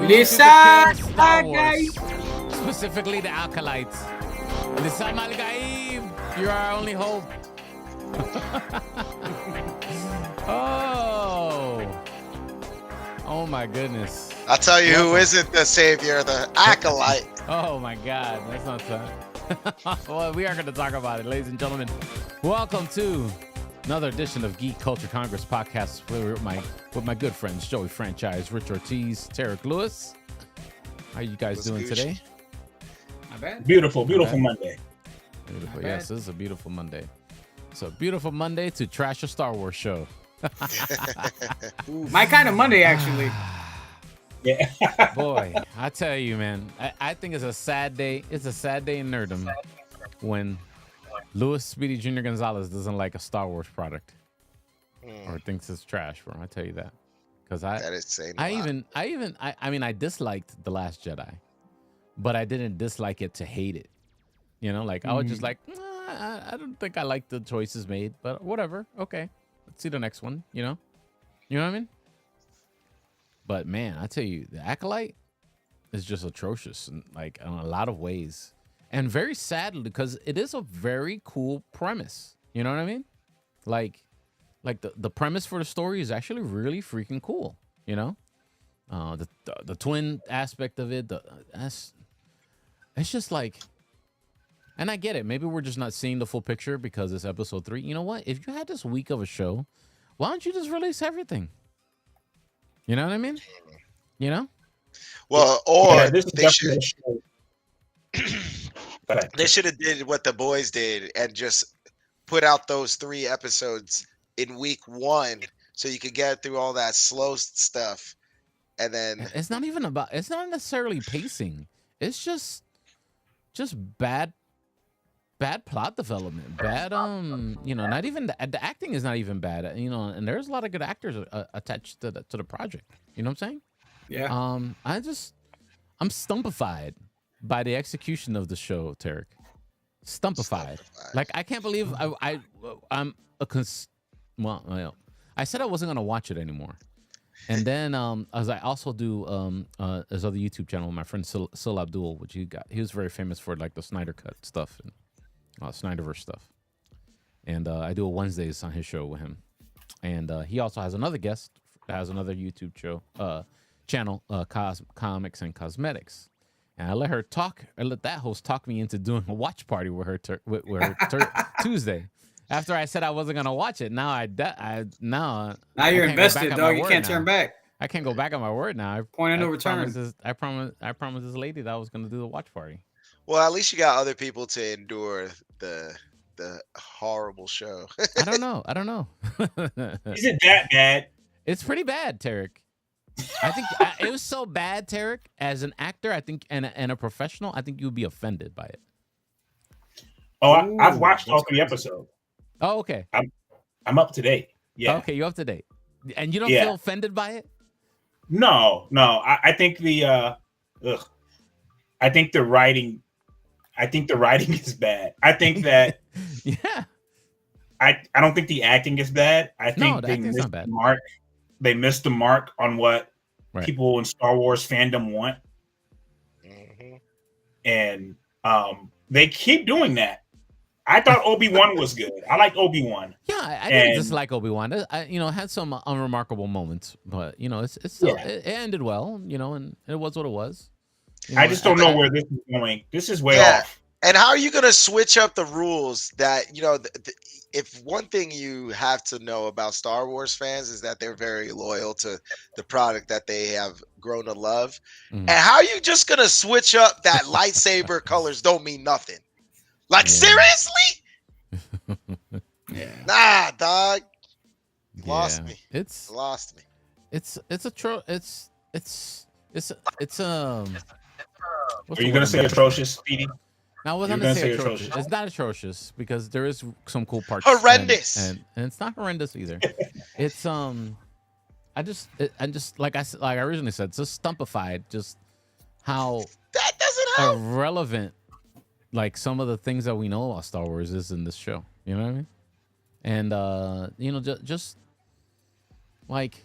Lisa, Star guys. Wars, specifically the Acolytes. Lisa Malgaim, you're our only hope. Oh my goodness. I'll tell you who isn't the savior, the Acolyte. Oh my God, that's not fun. Well, we are going to talk about it, ladies and gentlemen. Welcome to another edition of Geek Culture Congress podcast with my good friends Joey Franchise, Rich Ortiz, Tarek Lewis. How are you guys doing today? Not bad. Beautiful Monday. Beautiful. Yes, this is a beautiful Monday. It's a beautiful Monday to trash a Star Wars show. Ooh, my kind of Monday, actually. Yeah. Boy, I tell you, man, I think it's a sad day. It's a sad day in nerdom when Louis Speedy Jr. Gonzalez doesn't like a Star Wars product or thinks it's trash, bro. I tell you that because That is saying I mean, I disliked The Last Jedi, but I didn't dislike it to hate it. You know, like I was just like, I don't think I like the choices made, but whatever. Okay, let's see the next one. You know what I mean? But man, I tell you, the Acolyte is just atrocious, like in a lot of ways, and very sad because it is a very cool premise. You know what I mean? Like the premise for the story is actually really freaking cool. You know, the twin aspect of it. It's just like, and I get it. Maybe we're just not seeing the full picture because it's episode 3. You know what? If you had this week of a show, why don't you just release everything? You know what I mean? You know? Well, or Yeah, this is they should definitely they should have did what the boys did and just put out those 3 episodes in week 1 so you could get through all that slow stuff, and then It's not necessarily pacing. It's just bad plot development. Bad not even the acting is not even bad. And there's a lot of good actors attached to the project. You know what I'm saying? Yeah. I'm stumpified by the execution of the show, Tarek. Stumpified. Like I can't believe I said I wasn't gonna watch it anymore. And then as I also do this other YouTube channel with my friend Sil Abdul, which he was very famous for like the Snyder Cut stuff and Snyderverse stuff. And I do a Wednesdays on his show with him. And he also has another guest, has another YouTube channel, Comics and Cosmetics. And I let that host talk me into doing a watch party with her Tuesday. After I said I wasn't gonna watch it, now Now you're invested, dog. You can't turn back. I can't go back on my word now. Point of no return. I promised this lady that I was gonna do the watch party. well, at least you got other people to endure the horrible show. I don't know. Is it that bad? It's pretty bad, Tarek. I think it was so bad, Tarek. As an actor, I think, and a professional, I think you'd be offended by it. Oh, I've watched all 3 episodes. Oh, okay. I'm up to date. Yeah. Okay, you're up to date, and you don't feel offended by it? No. I think I think the writing is bad. I think that Yeah. I don't think the acting is bad. I think the they acting's missed not bad. the mark. They missed the mark on what Right. people in Star Wars fandom want. Mhm. And they keep doing that. I thought Obi-Wan was good. I like Obi-Wan. Yeah, I didn't dislike Obi-Wan. It had some unremarkable moments, but it's still it ended well, and it was what it was. I just don't know where this is going. This is way off. And how are you going to switch up the rules that, if one thing you have to know about Star Wars fans is that they're very loyal to the product that they have grown to love. And how are you just going to switch up that lightsaber colors don't mean nothing? Like, seriously? Yeah. Nah, dog. You lost me. It's You lost me. it's Are you gonna say atrocious, Speedy? No, I wasn't You're gonna say gonna say atrocious. atrocious. It's not atrocious because there is some cool parts. Horrendous. and it's not horrendous either. It's I just like I originally said, it's just stumpified. Just how That doesn't help. irrelevant like some of the things that we know about Star Wars is in this show. You know what I mean? And just like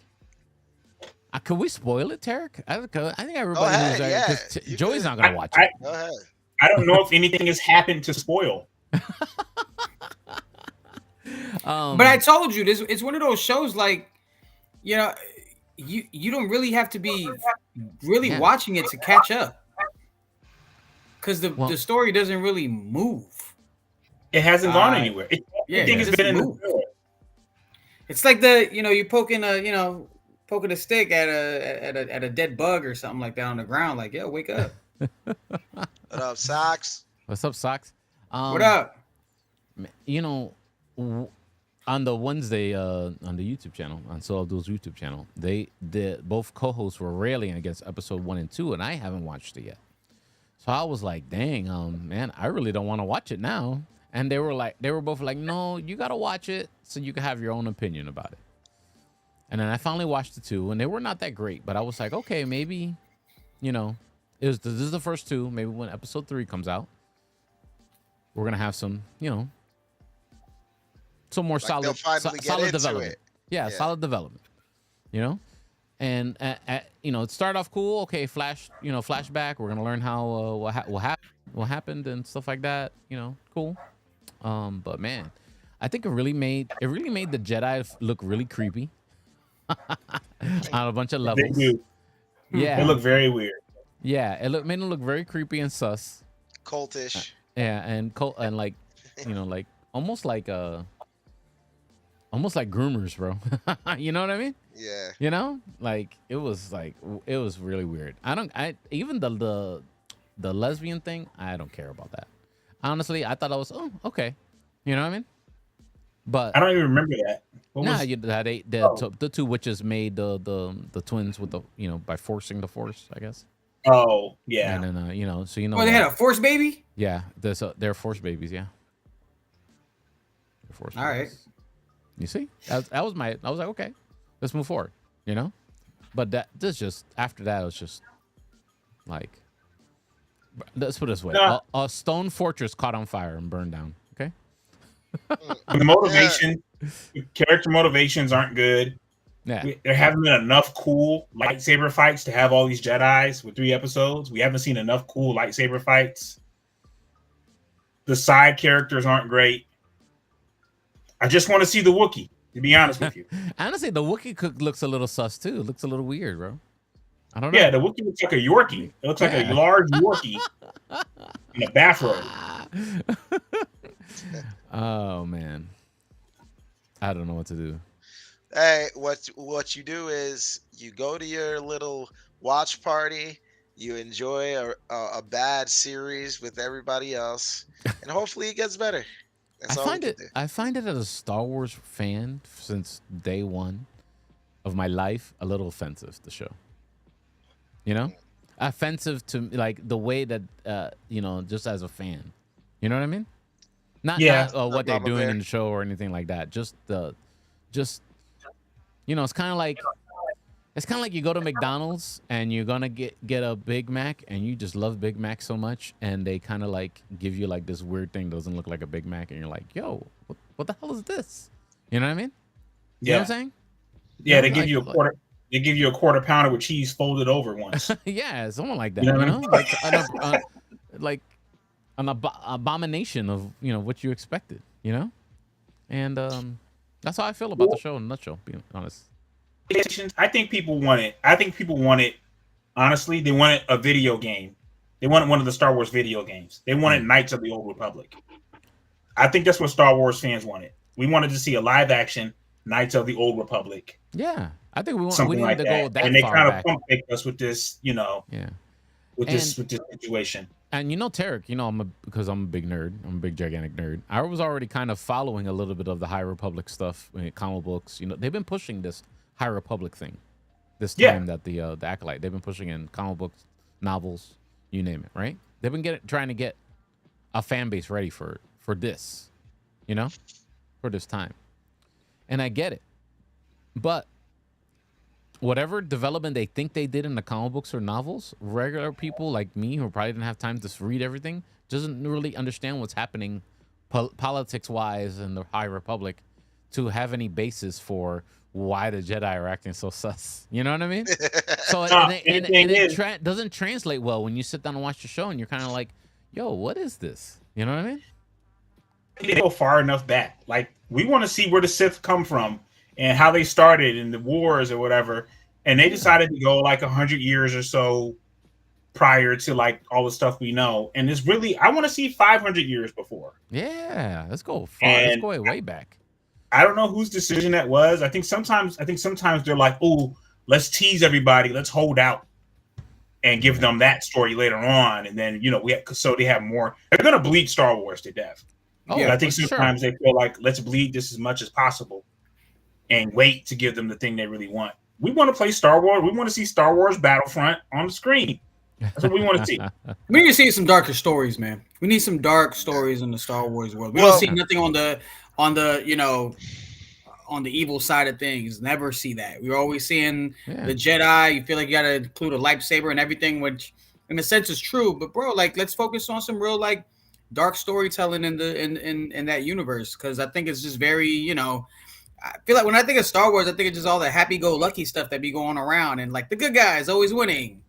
Could we spoil it, Tarek? I think everybody ahead, knows that yeah, because you Joey's could. not gonna watch it. Go ahead. I don't know if anything has happened to spoil. But I told you this. It's one of those shows like, you know, you don't really have to be really watching it to catch up, because the story doesn't really move. It hasn't gone anywhere. Everything has been in the middle. It's like you're poking a stick at a dead bug or something like that on the ground. Like, yo, wake up. What up, Socks? What's up, Socks? What up? You know, on the Wednesday on the YouTube channel, on So Abdul's YouTube channel, both co-hosts were railing against episode 1 and 2, and I haven't watched it yet. So I was like, dang, man, I really don't want to watch it now. And they were both like, no, you gotta watch it so you can have your own opinion about it. And then I finally watched the 2, and they were not that great, but I was like, okay, maybe, this is the first 2. Maybe when episode 3 comes out, we're gonna have some, some more solid development. Yeah, solid development. And it started off cool. Okay, flashback. We're gonna learn how what happened and stuff like that. Cool. But man, I think it really made the Jedi look really creepy on a bunch of levels. They do. Yeah, they look very weird. Yeah, made them look very creepy and sus. Cultish. Yeah, and like, like almost like groomers, bro. You know what I mean? Yeah. Like it was really weird. Even the lesbian thing, I don't care about that. Honestly, I thought I was okay. You know what I mean? But I don't even remember that. The 2 witches made the twins with the by forcing the force, I guess. Oh yeah. And then so Oh, they had a force baby? Yeah, they're force babies, yeah. They're force All babies. right. You see? I was like, okay, let's move forward, But after that, it was just like, let's put it this way. A stone fortress caught on fire and burned down, okay? The motivation, the character motivations aren't good. Yeah. There haven't been enough cool lightsaber fights to have all these Jedis with 3 episodes. We haven't seen enough cool lightsaber fights. The side characters aren't great. I just want to see the Wookiee, to be honest with you. Honestly, the Wookiee looks a little sus too. It looks a little weird, bro. I don't know. Yeah, the Wookiee looks like a Yorkie. It looks like a large Yorkie in a bathrobe. Oh man, I don't know what to do. Hey, what you do is you go to your little watch party, you enjoy a bad series with everybody else, and hopefully it gets better. That's all we can do. I find it as a Star Wars fan since day one of my life a little offensive, the show. Offensive to like the way that just as a fan. You know what I mean? Not what they're doing in the show or anything like that. It's kind of like you go to McDonald's and you're gonna get a Big Mac and you just love Big Mac so much, and they kind of like give you like this weird thing that doesn't look like a Big Mac, and you're like, yo, what the hell is this? You know what I mean? You know what I'm saying? Yeah, they give you a quarter. They give you a quarter pounder with cheese folded over once. Yeah, something like that. Like an abomination of what you expected. And that's how I feel about the show in a nutshell, being honest. I think people want it. Honestly, they wanted a video game. They wanted one of the Star Wars video games. They wanted Knights of the Old Republic. I think that's what Star Wars fans wanted. We wanted to see a live action Knights of the Old Republic. Yeah, I think we something like to go that far. And they kind back. of pump faked us with this, with this situation. And Tarek, because I'm a big nerd. I'm a big gigantic nerd. I was already kind of following a little bit of the High Republic stuff, comic books. They've been pushing this High Republic thing. This time that the Acolyte, they've been pushing in comic books, novels, you name it, right? They've been trying to get a fan base ready for this, for this time. And I get it. But whatever development they think they did in the comic books or novels, regular people like me who probably didn't have time to read everything, doesn't really understand what's happening politics-wise in the High Republic. to have any basis for why the Jedi are acting so sus. You know what I mean? So it doesn't translate well when you sit down and watch the show, and you're kind of like, "Yo, what is this?" You know what I mean? They go far enough back. Like, we want to see where the Sith come from and how they started in the wars or whatever. And they decided to go like 100 years or so prior to like all the stuff we know. And it's really, I want to see 500 years before. Yeah, let's go far. And let's go way back. I don't know whose decision that was. I think sometimes they're like, "Oh, let's tease everybody. Let's hold out and give them that story later on." And then, so they have more. They're going to bleed Star Wars to death. I think sometimes they feel like, let's bleed this as much as possible and wait to give them the thing they really want. We want to play Star Wars. We want to see Star Wars Battlefront on the screen. That's what we want to see. We need to see some darker stories, man. We need some dark stories in the Star Wars world. We don't see nothing on the evil side of things. Never see that. We're always seeing the Jedi. You feel like you got to include a lightsaber and everything, which in a sense is true. But bro, like, let's focus on some real like dark storytelling in that universe, because I think it's just very, I feel like when I think of Star Wars, I think it's just all the happy-go-lucky stuff that be going around, and like the good guys always winning,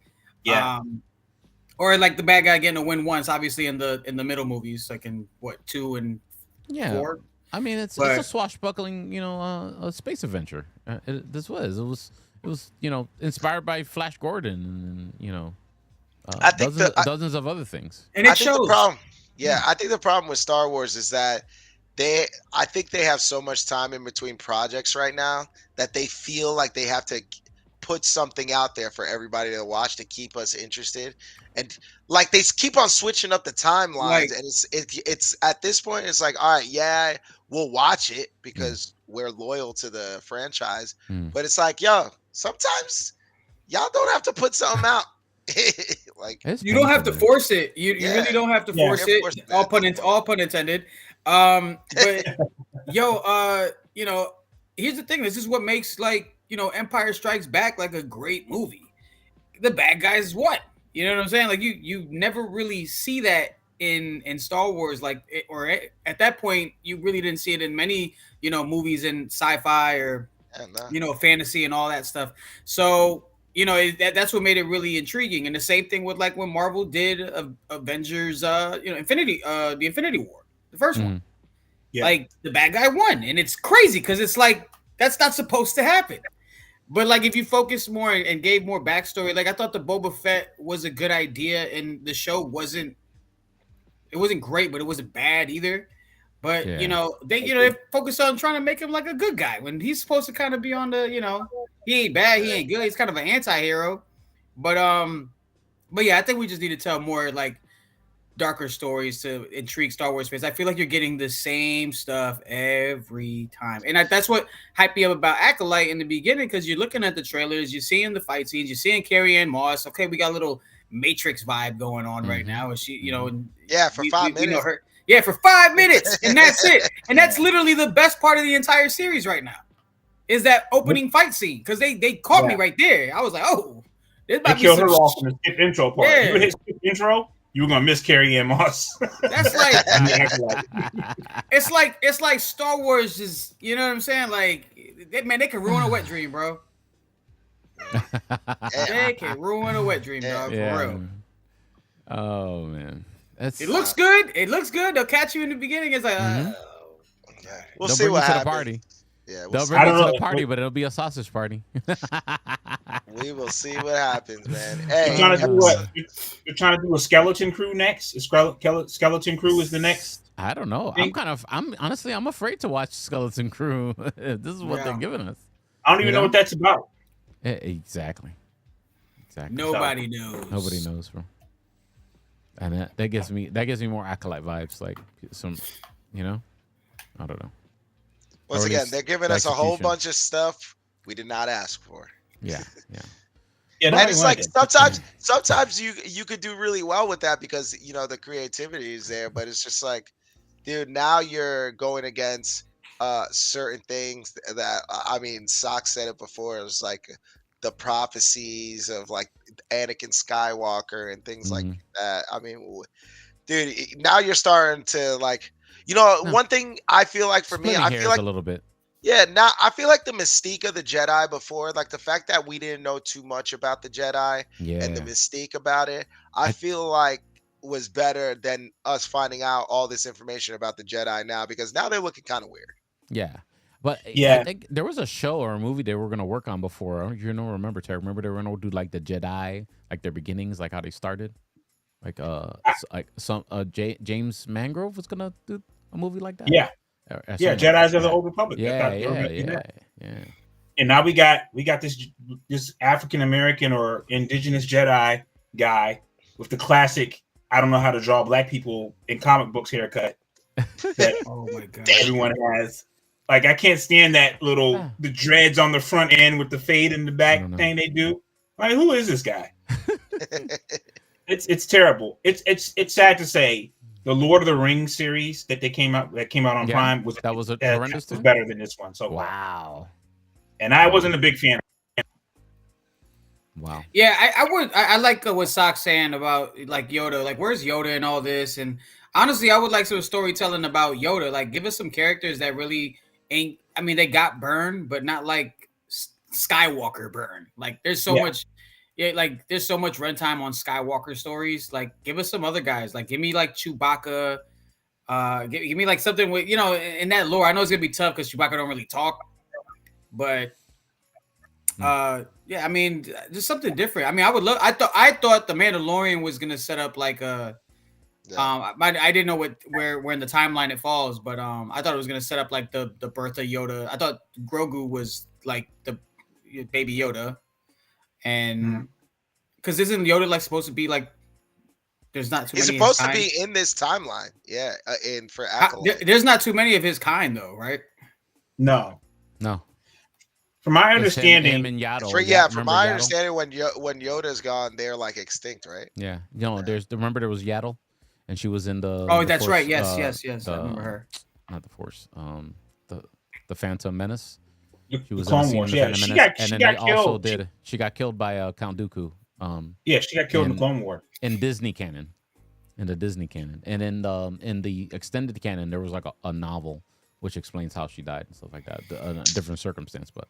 or like the bad guy getting a win once. Obviously, in the middle movies, like in 2 and 4. I mean, it's a swashbuckling, a space adventure. It was inspired by Flash Gordon and I think dozens of other things. And it shows. I think the problem with Star Wars is that I think they have so much time in between projects right now that they feel like they have to put something out there for everybody to watch to keep us interested, and like they keep on switching up the timelines, and it's at this point it's like, all right, yeah, we'll watch it because we're loyal to the franchise, but it's like, yo, sometimes y'all don't have to put something out. Like, you don't have to force it. You really don't have to force it. All pun intended. But here's the thing. This is what makes like Empire Strikes Back like a great movie. The bad guys won. You know what I'm saying? Like you never really see that in Star Wars, like or at that point you really didn't see it in many movies in sci-fi or fantasy and all that stuff. So that's what made it really intriguing. And the same thing with like when Marvel did Avengers, the Infinity War, the first one. Yeah. Like the bad guy won, and it's crazy because it's like that's not supposed to happen. But like if you focus more and gave more backstory, like I thought the Boba Fett was a good idea, and the show wasn't great, but it wasn't bad either. But they focus on trying to make him like a good guy when he's supposed to kind of be on the he ain't bad, he ain't good, he's kind of an anti-hero. But yeah, I think we just need to tell more like darker stories to intrigue Star Wars fans. I feel like you're getting the same stuff every time, and that's what hyped me up about Acolyte in the beginning, because you're looking at the trailers, you're seeing the fight scenes, you're seeing Carrie-Anne Moss. Okay, we got a little Matrix vibe going on right now, and she, for 5 minutes. For 5 minutes, and that's it. And that's literally the best part of the entire series right now, is that opening fight scene, because they caught me right there. I was like, oh, this might be killed her off in the skip intro part. You would hit skip intro, you were gonna miss Carrie-Anne Moss. That's like it's like Star Wars is, you know what I'm saying? Like, they can ruin a wet dream, bro. They can ruin a wet dream, dog. For real. Oh man. It looks good. It looks good. They'll catch you in the beginning. It's like, we'll see what happens. To the party. Yeah, they'll bring you to the party, but it'll be a sausage party. We will see what happens, man. Hey, you're trying to do a Skeleton Crew next? Skeleton Crew is the next. I don't know. I'm honestly afraid to watch Skeleton Crew. This is what they're giving us. I don't even know what that's about. Exactly. Nobody knows. Nobody knows, bro. And that gives me more Acolyte vibes, like some, I don't know. Once again, they're giving us a whole bunch of stuff we did not ask for. Yeah. And it's like sometimes you could do really well with that because the creativity is there, but it's just like, dude, now you're going against certain things that Sock said it before. It was like the prophecies of like Anakin Skywalker and things like that. I mean, dude, now you're starting to like, one thing I feel like for me, I feel like a little bit. Yeah, now I feel like the mystique of the Jedi before, like the fact that we didn't know too much about the Jedi and the Yeah. mystique about it, I I feel like was better than us finding out all this information about the Jedi now, because now they're looking kind of weird. Yeah. But I Yeah, think there was a show or a movie they were gonna work on before. Remember, Terry? Remember they were gonna do like the Jedi, like their beginnings, like how they started. Like I- James Mangrove was gonna do a movie like that. yeah, Or yeah. something like Jedi's that. of the Yeah. Old Republic. I Yeah, thought they were yeah, going to do yeah, that. yeah. And now we got this African American or indigenous Jedi guy with the classic I don't know how to draw black people in comic books haircut that, Oh my god. that everyone has. Like I can't stand that little Ah. the dreads on the front end with the fade in the I back don't know. thing they do. Like who is this guy? It's terrible. It's sad to say the Lord of the Rings series that came out on Yeah, Prime was horrendous was too. better than this one so far. Wow. And I wasn't a big fan. Wow. Yeah, I like what Sock's saying about like Yoda. Like, where's Yoda and all this? And honestly, I would like some storytelling about Yoda. Like, give us some characters that really ain't. I mean, they got burned, but not like Skywalker burn. Like, there's so much. Yeah, like there's so much runtime on Skywalker stories. Like, give us some other guys. Like, give me like Chewbacca. Give me like something with in that lore. I know it's gonna be tough because Chewbacca don't really talk, but yeah, I mean, just something different. I mean, I thought the Mandalorian was gonna set up like a I didn't know where in the timeline it falls, but I thought it was gonna set up like the birth of Yoda. I thought Grogu was like the baby Yoda, and because isn't Yoda like supposed to be like there's not too He's many. supposed to be in this timeline, yeah, and for Acolyte. There's not too many of his kind though, right? No. From my It's understanding, him and Yaddle. From my understanding, when Yoda's gone, they're like extinct, right? Yeah. Remember there was Yaddle, and she was in the. Oh, the that's Force, right. Yes. I remember her. Not the Force. The Phantom Menace. She was Clone in Wars. the Yeah, Phantom Menace, and then they also killed. did. She got killed by Count Dooku. Yeah, she got killed in the Clone War. In Disney canon, and in the extended canon, there was like a novel which explains how she died and stuff like that. A different circumstance, but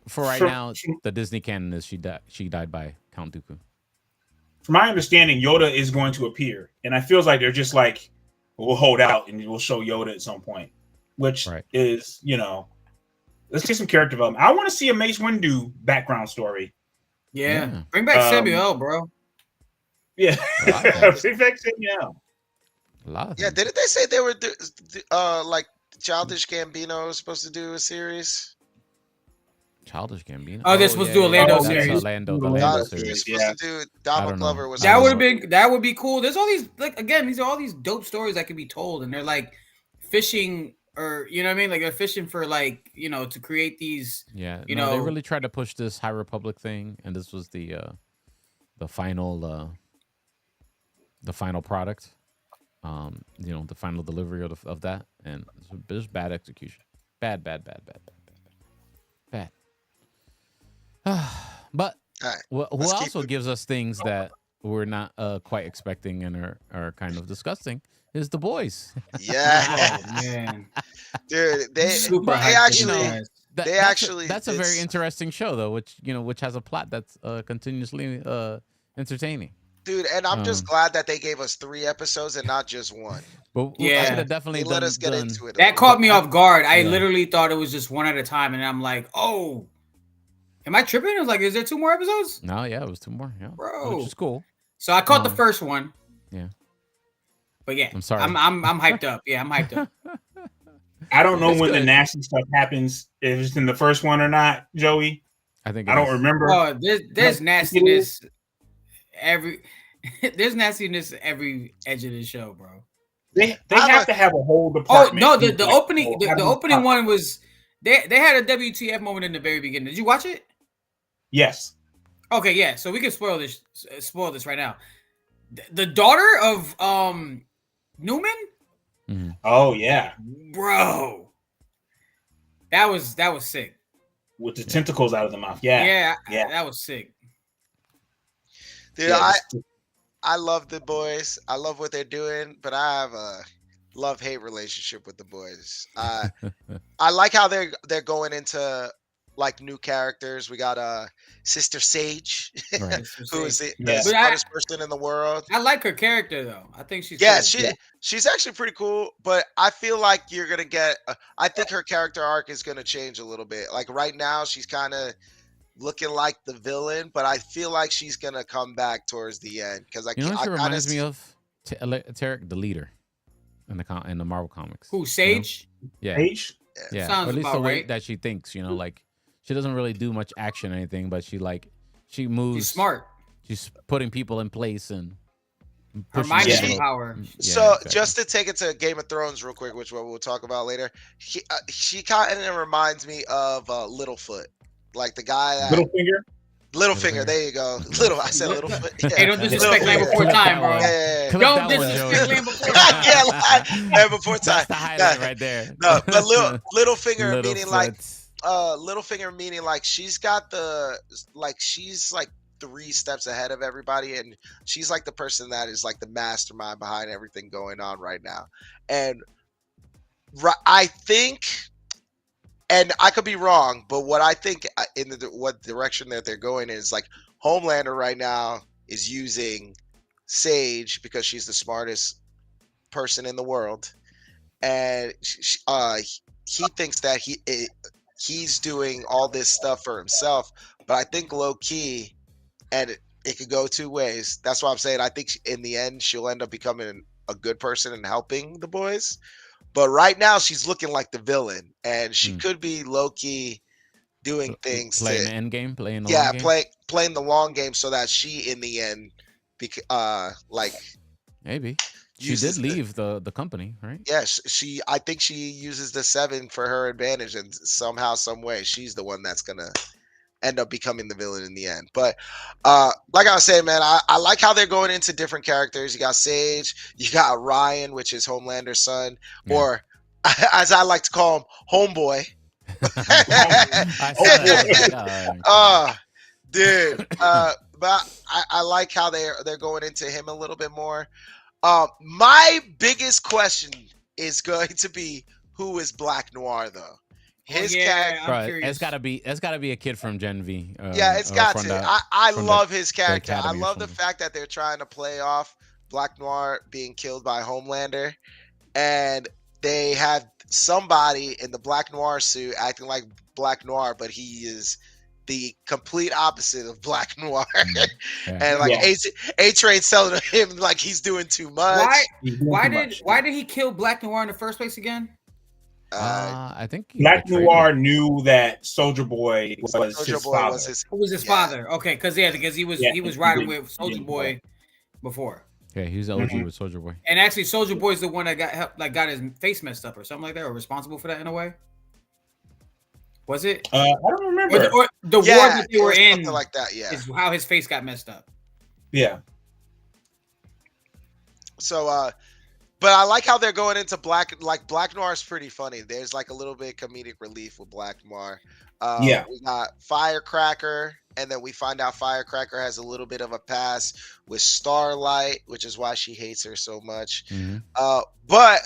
for right now, the Disney canon is she died by Count Dooku. From my understanding, Yoda is going to appear, and I feels like they're just like we'll hold out and we'll show Yoda at some point, which is let's get some character development. I want to see a Mace Windu background story. Yeah. Bring back Samuel, bro. Yeah, bring back Samuel. Yeah, didn't they say they were like Childish Gambino was supposed to do a series? Childish Gambino. Oh, they're supposed to do a Lando series. The Lando series. Supposed to do Donald Glover was. That would be cool. There's all these these are all these dope stories that can be told, and they're like fishing. Or you know what I mean? Like they're fishing for to create these. Yeah, they really tried to push this High Republic thing, and this was the final product. The final delivery of that, and there's bad execution, bad. But who also gives us things that we're not quite expecting and are kind of disgusting is The Boys. Yeah, oh, man, dude, that's a very interesting show though, which has a plot that's continuously entertaining. Dude, and I'm just glad that they gave us 3 episodes and not just 1. But yeah, definitely let us get into it. That caught me off guard. I literally thought it was just 1 at a time, and I'm like, oh, am I tripping? I was like, is there 2 more episodes? No, yeah, it was 2 more. Yeah, bro, which is cool. So I caught the first one. Yeah, but yeah, I'm sorry. I'm hyped up. Yeah, I'm hyped up. I don't know when the nasty stuff happens. If it's in the first one or not, Joey. I don't remember. Oh, there's nastiness. There's nastiness every edge of the show, bro. They have to have a whole department. Oh no, the opening one was they had a WTF moment in the very beginning. Did you watch it? Yes. Okay, yeah. So we can spoil this right now. The daughter of Newman. Mm-hmm. Oh yeah, bro. That was sick. With the tentacles out of the mouth. Yeah. That was sick. Dude, I love The Boys. I love what they're doing, but I have love-hate relationship with the boys. I like how they're going into like new characters. We got Sister Sage, Right. who is the Yeah. But smartest person in the world. I like her character though. I think she's Yeah, cool. she's actually pretty cool, but I feel like you're gonna get. I think her character arc is gonna change a little bit. Like right now, she's kind of looking like the villain, but I feel like she's gonna come back towards the end because You know what I she kind reminds me of of? Tarek, the leader in the Marvel comics. Who, Sage? Yeah. Age? Yeah. Sounds Or at least about the way right. that she thinks, like she doesn't really do much action or anything, but she moves. She's smart. She's putting people in place and Her pushing mind them is a her little- power. Yeah, So exactly. just to take it to Game of Thrones real quick, which what we'll talk about later, she kind of reminds me of Littlefoot, like the guy that Littlefinger? Littlefinger. There you go. I said Littlefoot. Yeah. Hey, don't disrespect Land Before Clip Time, that bro. one. Yeah. Clip Don't that one, disrespect Joey. Land Before Time. Yeah, Land Before Time. That's the highlight right there. No, but Littlefinger meaning like Littlefoot. Littlefinger meaning like she's got she's like 3 steps ahead of everybody, and she's like the person that is like the mastermind behind everything going on right now. And I think, and I could be wrong, but what I think in what direction that they're going is like Homelander right now is using Sage because she's the smartest person in the world, and he thinks that he's doing all this stuff for himself. But I think low key, and it could go 2 ways. That's why I'm saying I think in the end she'll end up becoming a good person and helping the boys. But right now she's looking like the villain, and she could be low key doing things playing the end game, playing the long game. playing the long game, so that she in the end, like Maybe she did leave the company, right? Yes, I think she uses the 7 for her advantage, and somehow, some way, she's the one that's gonna end up becoming the villain in the end. But like I was saying, man, I like how they're going into different characters. You got Sage, you got Ryan, which is Homelander's son, or as I like to call him, Homeboy. I saw that. Dude. But I like how they're going into him a little bit more. My biggest question is going to be, who is Black Noir though? His character. Right. It's gotta be a kid from Gen V. Yeah, it's got to. I love his character. I love the something. fact that they're trying to play off Black Noir being killed by Homelander, and they have somebody in the Black Noir suit acting like Black Noir, but he is the complete opposite of Black Noir. And like A-Train's telling him like he's doing too much. Why did he kill Black Noir in the first place again? I think Black Noir knew that Soldier Boy was his father. Who was his father? Okay, because he was riding with Soldier Boy before. Yeah, he was OG with Soldier Boy. And actually, Soldier Boy's the one that got his face messed up or something like that, or responsible for that in a way. Was it? I don't remember. Or the war that they were in, like that. Yeah, is how his face got messed up. Yeah. So, but I like how they're going into Black Noir is pretty funny. There's like a little bit of comedic relief with Black Noir. We got Firecracker, and then we find out Firecracker has a little bit of a past with Starlight, which is why she hates her so much. But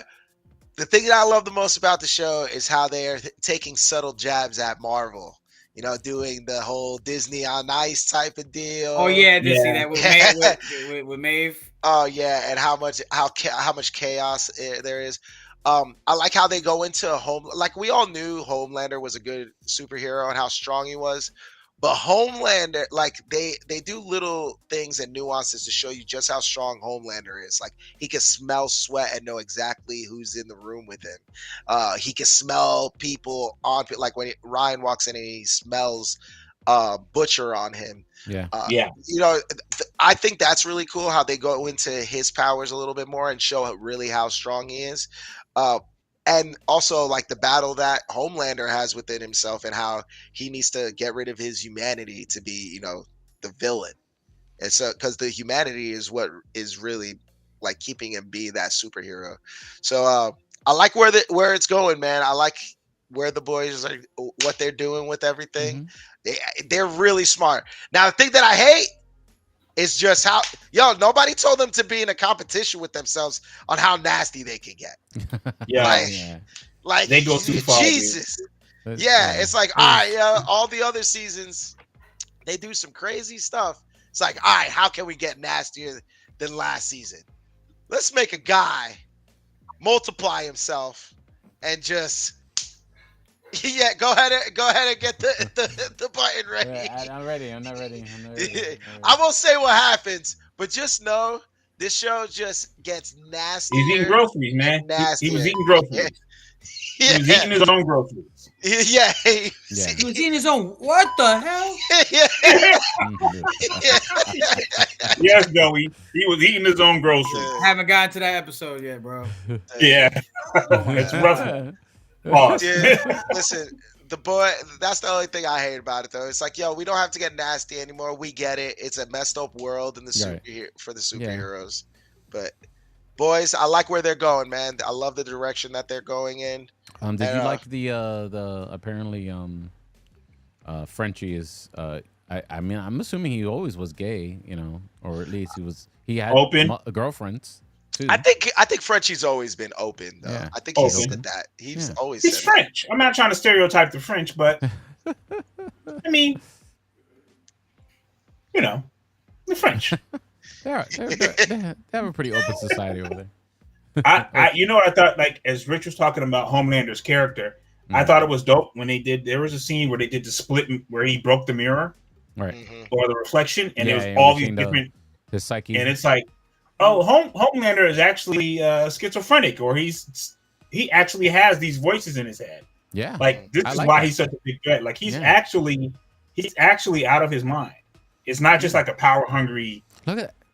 the thing that I love the most about the show is how they are taking subtle jabs at Marvel. You know, doing the whole Disney on Ice type of deal. Oh yeah, I did see that with Maeve. Oh yeah, and how much chaos there is. I like how they go into like we all knew Homelander was a good superhero and how strong he was, but Homelander, like they do little things and nuances to show you just how strong Homelander is. Like he can smell sweat and know exactly who's in the room with him. He can smell people like when Ryan walks in and he smells Butcher on him. Yeah. You know, I think that's really cool how they go into his powers a little bit more and show really how strong he is. And also like the battle that Homelander has within himself and how he needs to get rid of his humanity to be, you know, the villain. And so, because the humanity is what is really like keeping him be that superhero. So I like where it's going, man. I like where the boys are, what they're doing with everything. They're really smart. Now, the thing that I hate It's just how nobody told them to be in a competition with themselves on how nasty they can get. Yeah, Like they go too far, Jesus. dude. Yeah, it's like all right, all the other seasons they do some crazy stuff. It's like, all right, how can we get nastier than last season? Let's make a guy multiply himself and just go ahead and get the button ready. Yeah, I'm ready. I'm not ready. I won't say what happens, but just know this show just gets nastier. He's eating groceries, man. He was eating groceries. Yeah. He was eating his own groceries. Yeah. He was eating his own. What the hell? Yes, Joey. He was eating his own groceries. I haven't gotten to that episode yet, bro. Yeah. It's rough. Pause. Dude, listen, that's the only thing I hate about it, though. It's like, we don't have to get nasty anymore. We get it. It's a messed up world in the for the superheroes. But boys, I like where they're going, man. I love the direction that they're going in. Did you like the apparently Frenchie is I mean, I'm assuming he always was gay, or at least he had open girlfriends too. I think Frenchie's always been open, though. Yeah. I think he's said that. He's always he's said French. I'm not trying to stereotype the French, but I mean, the French. They have a pretty open society over there. I thought, like, as Rich was talking about Homelander's character, I thought it was dope when there was a scene where they did the split where he broke the mirror, right, or the reflection, and it was all these different his psyche, and it's like, oh, Homelander is actually schizophrenic, or he actually has these voices in his head. Yeah, like this is why he's such a big threat. Like he's actually out of his mind. It's not just like a power hungry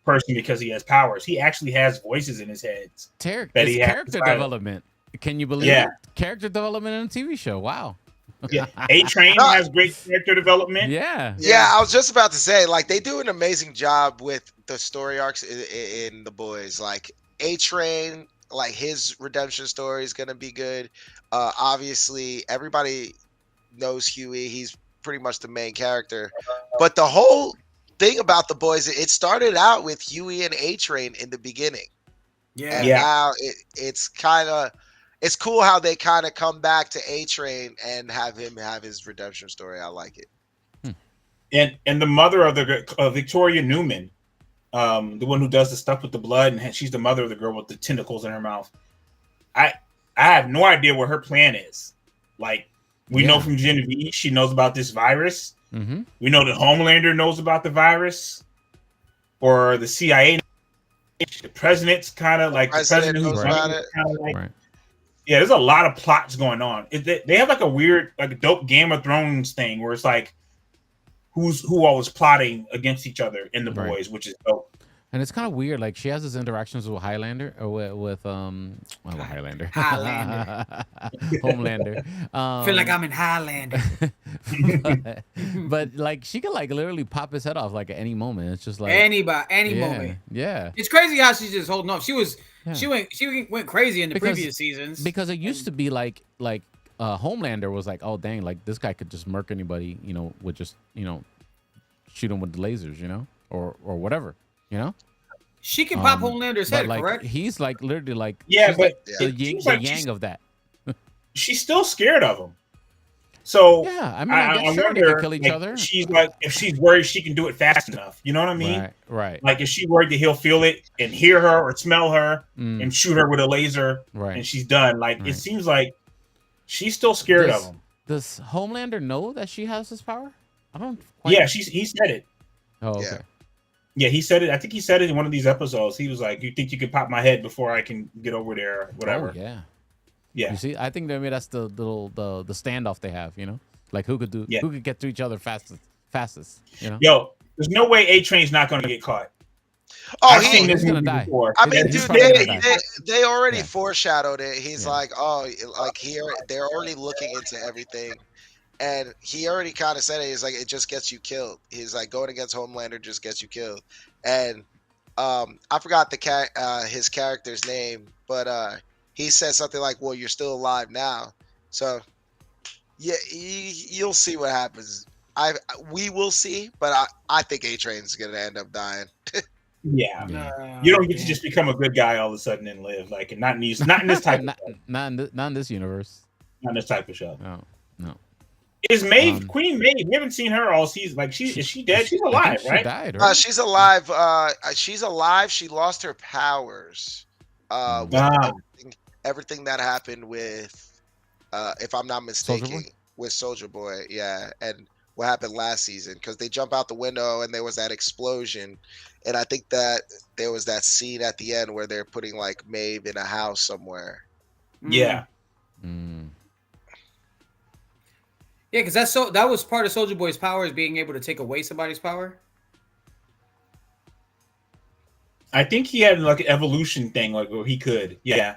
person because he has powers. He actually has voices in his head. Character development. Can you believe it? Character development in a TV show. Wow. Yeah, A-Train has great character development. Yeah, I was just about to say, like, they do an amazing job with the story arcs in The Boys. Like, A-Train, like, his redemption story is gonna be good. Obviously, everybody knows Huey. He's pretty much the main character. But the whole thing about The Boys, it started out with Huey and A-Train in the beginning. Yeah. And now it's kind of... It's cool how they kind of come back to A-Train and have him have his redemption story. I like it. And the mother of the Victoria Newman, the one who does the stuff with the blood, and she's the mother of the girl with the tentacles in her mouth. I have no idea what her plan is. Like, we know from Genevieve, she knows about this virus. Mm-hmm. We know that Homelander knows about the virus, or the CIA. The president's kind of like the president who's running it. Kind of like. Right. Yeah, there's a lot of plots going on. They have like a weird, like a dope Game of Thrones thing where it's like who all is plotting against each other in The Boys, which is dope. And it's kind of weird. Like she has these interactions with Highlander or with Highlander, Homelander. Feel like I'm in Highlander. but like she could like literally pop his head off like at any moment. It's just like any moment. Yeah, it's crazy how she's just holding up. She went crazy in the previous seasons because it used to be like Homelander was like, oh dang, like this guy could just murk anybody, with just shoot him with the lasers, or whatever. She can pop Homelander's head, like, correct? He's like literally like the yang of that. She's still scared of him. So yeah, I mean, I wonder, they could kill each other. She's like, if she's worried, she can do it fast enough. You know what I mean? Right. Like, if she's worried that he'll feel it and hear her or smell her and shoot her with a laser, and she's done. Like, it seems like she's still scared of him. Does Homelander know that she has this power? I don't. Yeah, he said it. Oh, okay. Yeah, he said it. I think he said it in one of these episodes. He was like, "You think you can pop my head before I can get over there, or whatever?" Oh, yeah. Yeah. You see, I think maybe that's the standoff they have. Like who could get to each other fastest. Yo, there's no way A-Train's not going to get caught. Oh, he's gonna die. Before. I mean, dude, they already foreshadowed it. He's like, they're already looking into everything. And he already kind of said it. He's like, it just gets you killed. He's like, going against Homelander just gets you killed. And I forgot his character's name, but he said something like, well, you're still alive now. So, yeah, you'll see what happens. we will see, but I think A-Train's gonna end up dying. Yeah. You don't get to just become a good guy all of a sudden and live like, and not in this type of show. Not in this universe. Not in this type of show. No. Is Maeve Queen Maeve? We haven't seen her all season. Like, is she dead? She's alive, right? She died, right? She's alive. She's alive. She lost her powers. With everything that happened with, if I'm not mistaken, with Soldier Boy. Yeah, and what happened last season, because they jump out the window and there was that explosion, and I think that there was that scene at the end where they're putting like Maeve in a house somewhere. Yeah. Yeah, because that was part of Soldier Boy's power, is being able to take away somebody's power. I think he had like an evolution thing, like where he could. Yeah.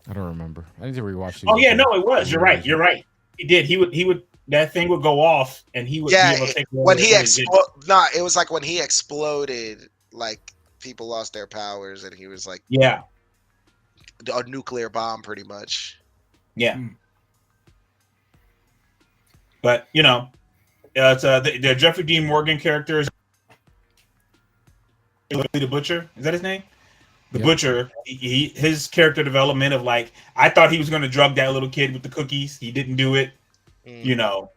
I don't remember. I need to rewatch. Oh yeah, no, it was. You're right. He did. He would. That thing would go off, and he would. Yeah, be able to take when he exploded. No, it was like when he exploded. Like people lost their powers, and he was like, yeah, a nuclear bomb, pretty much. Yeah. But it's the Jeffrey Dean Morgan characters. The Butcher, is that his name? The Butcher. His character development of like, I thought he was going to drug that little kid with the cookies. He didn't do it. We're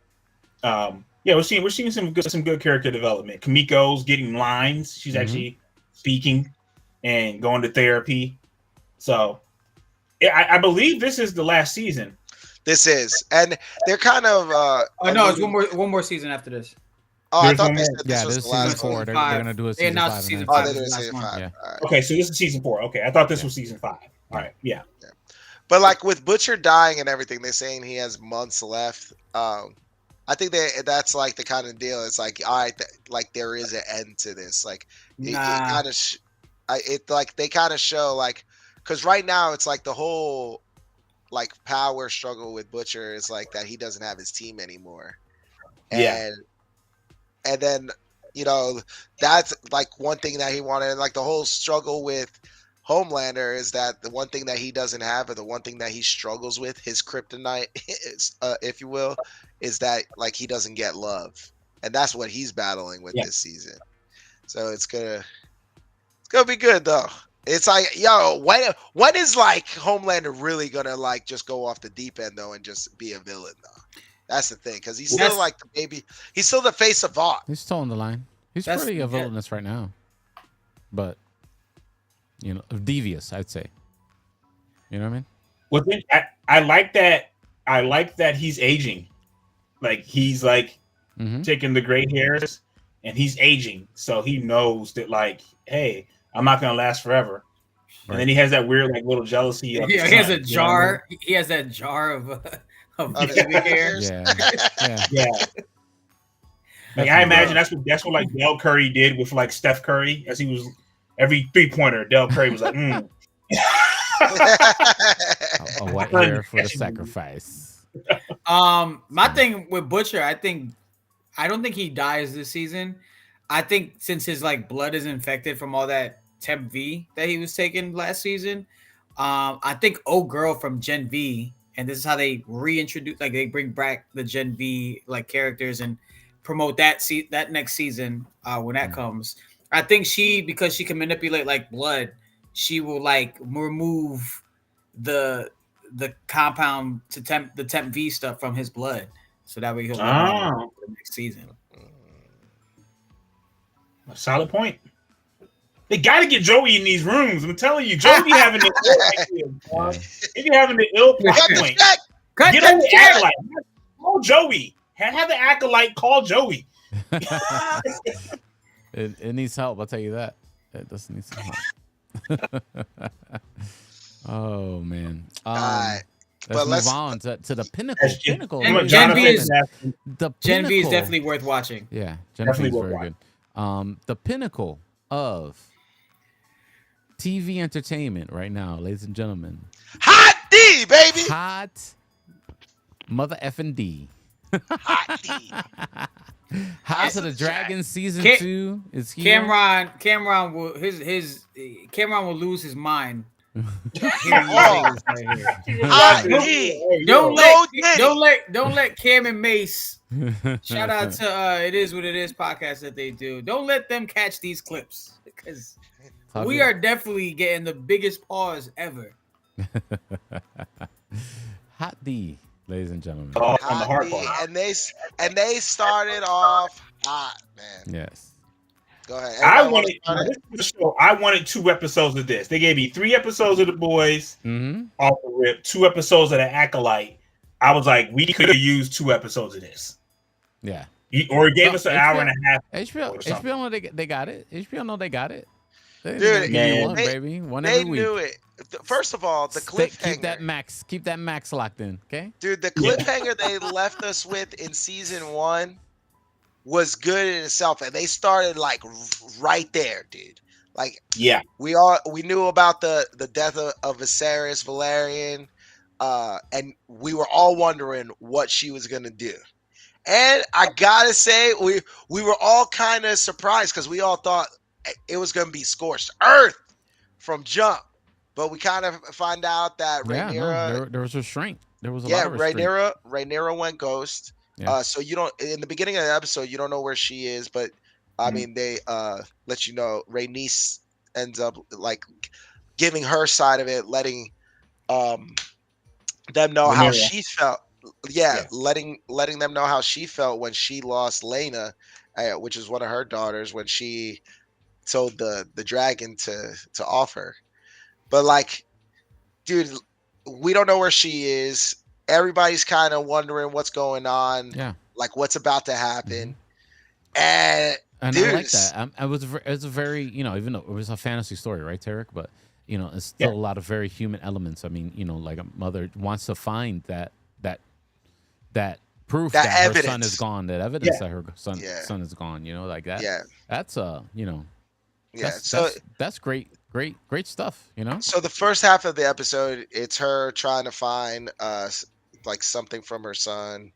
seeing some good character development. Kamiko's getting lines. She's actually speaking and going to therapy. So I believe this is the last season. This is, and they're kind of. No, it's one more season after this. Oh, I thought they said this was the last season 4. They're gonna do a season 5. Season 5. Oh, they're doing season 5. Yeah. Right. Okay, so this is season 4. Okay, I thought this was season 5. All right, yeah. But like with Butcher dying and everything, they're saying he has months left. I think that's like the kind of deal. It's like, all right, like there is an end to this. Like they kind of show like, because right now it's like the whole like power struggle with Butcher is like that he doesn't have his team anymore. And then, that's like one thing that he wanted. And like the whole struggle with Homelander is that the one thing that he doesn't have, or the one thing that he struggles with, his kryptonite, is, if you will, is that like he doesn't get love. And that's what he's battling with this season. So it's gonna be good though. It's like, when is like Homelander really gonna like just go off the deep end though and just be a villain though? That's the thing, because he's still like the baby. He's still the face of Vought. He's still on the line. He's pretty a villainous right now, but devious, I'd say. You know what I mean? Well, I like that. I like that he's aging. Like he's like taking the gray hairs, and he's aging, so he knows that like, hey, I'm not gonna last forever. Right. And then he has that weird like little jealousy. Of he has a jar. He has that jar of baby hairs. Yeah. Like I imagine that's what like Del Curry did with like Steph Curry, as he was every 3-pointer. Del Curry was like, a white hair for the sacrifice. My thing with Butcher, I don't think he dies this season. I think since his like blood is infected from all that Temp V that he was taking last season, I think old girl from Gen V, and this is how they reintroduce, like they bring back the Gen V like characters and promote that next season when that comes. I think because she can manipulate like blood, she will like remove the compound to the Temp V stuff from his blood, so that way he'll for the next season. A solid point. They got to get Joey in these rooms. I'm telling you, Joey be having the ill point. Get on the Acolyte. Call Joey. Have the Acolyte call Joey. It needs help. I'll tell you that. It doesn't need some help. Oh man. Let's move on to the pinnacle. And Gen V is definitely worth watching. Yeah, Gen V is very good. The pinnacle of TV entertainment right now, ladies and gentlemen. Hot D, baby. Hot mother effing D. Hot D. House of the Dragon season 2 is here. Cameron will lose his mind Oh, Don't let Cam and Mace. Shout out to It Is What It Is podcast that they do. Don't let them catch these clips because we are definitely getting the biggest pause ever. Hot D, ladies and gentlemen. On the hard part. And they started off hot, man. Yes. Go ahead. I wanted 2 episodes of this. They gave me 3 episodes of The Boys off the rip, 2 episodes of The Acolyte. I was like, we could have used 2 episodes of this. Yeah. Or it gave us an hour and a half. HBO know they got it. HBO know they got it. Dude, baby. One every week. They knew it. First of all, the cliffhanger. Keep that max locked in, okay? Dude, the cliffhanger they left us with in season 1 was good in itself, and they started like right there, dude. Like, yeah, we knew about the death of Viserys Valerian, and we were all wondering what she was gonna do. And I gotta say, we were all kind of surprised because we all thought it was gonna be scorched earth from jump, but we kind of find out that Rhaenyra, there was restraint. There was a lot of restraint. Rhaenyra went ghost. Yeah. So you don't, in the beginning of the episode, you don't know where she is, but I mean, they let you know. Rhaenys ends up like giving her side of it, letting them know how she felt. Yeah, letting them know how she felt when she lost Lena, which is one of her daughters, when she told the dragon to off her. But like, dude, we don't know where she is. Everybody's kind of wondering what's going on. Yeah, like what's about to happen. And dude, I like that. It was a very, even though it was a fantasy story, right, Tarek? But it's still a lot of very human elements. I mean, like a mother wants to find that proof that her son is gone, that evidence that her son is gone. Like that. Yeah, that's that's great stuff. So the first half of the episode, it's her trying to find like something from her son,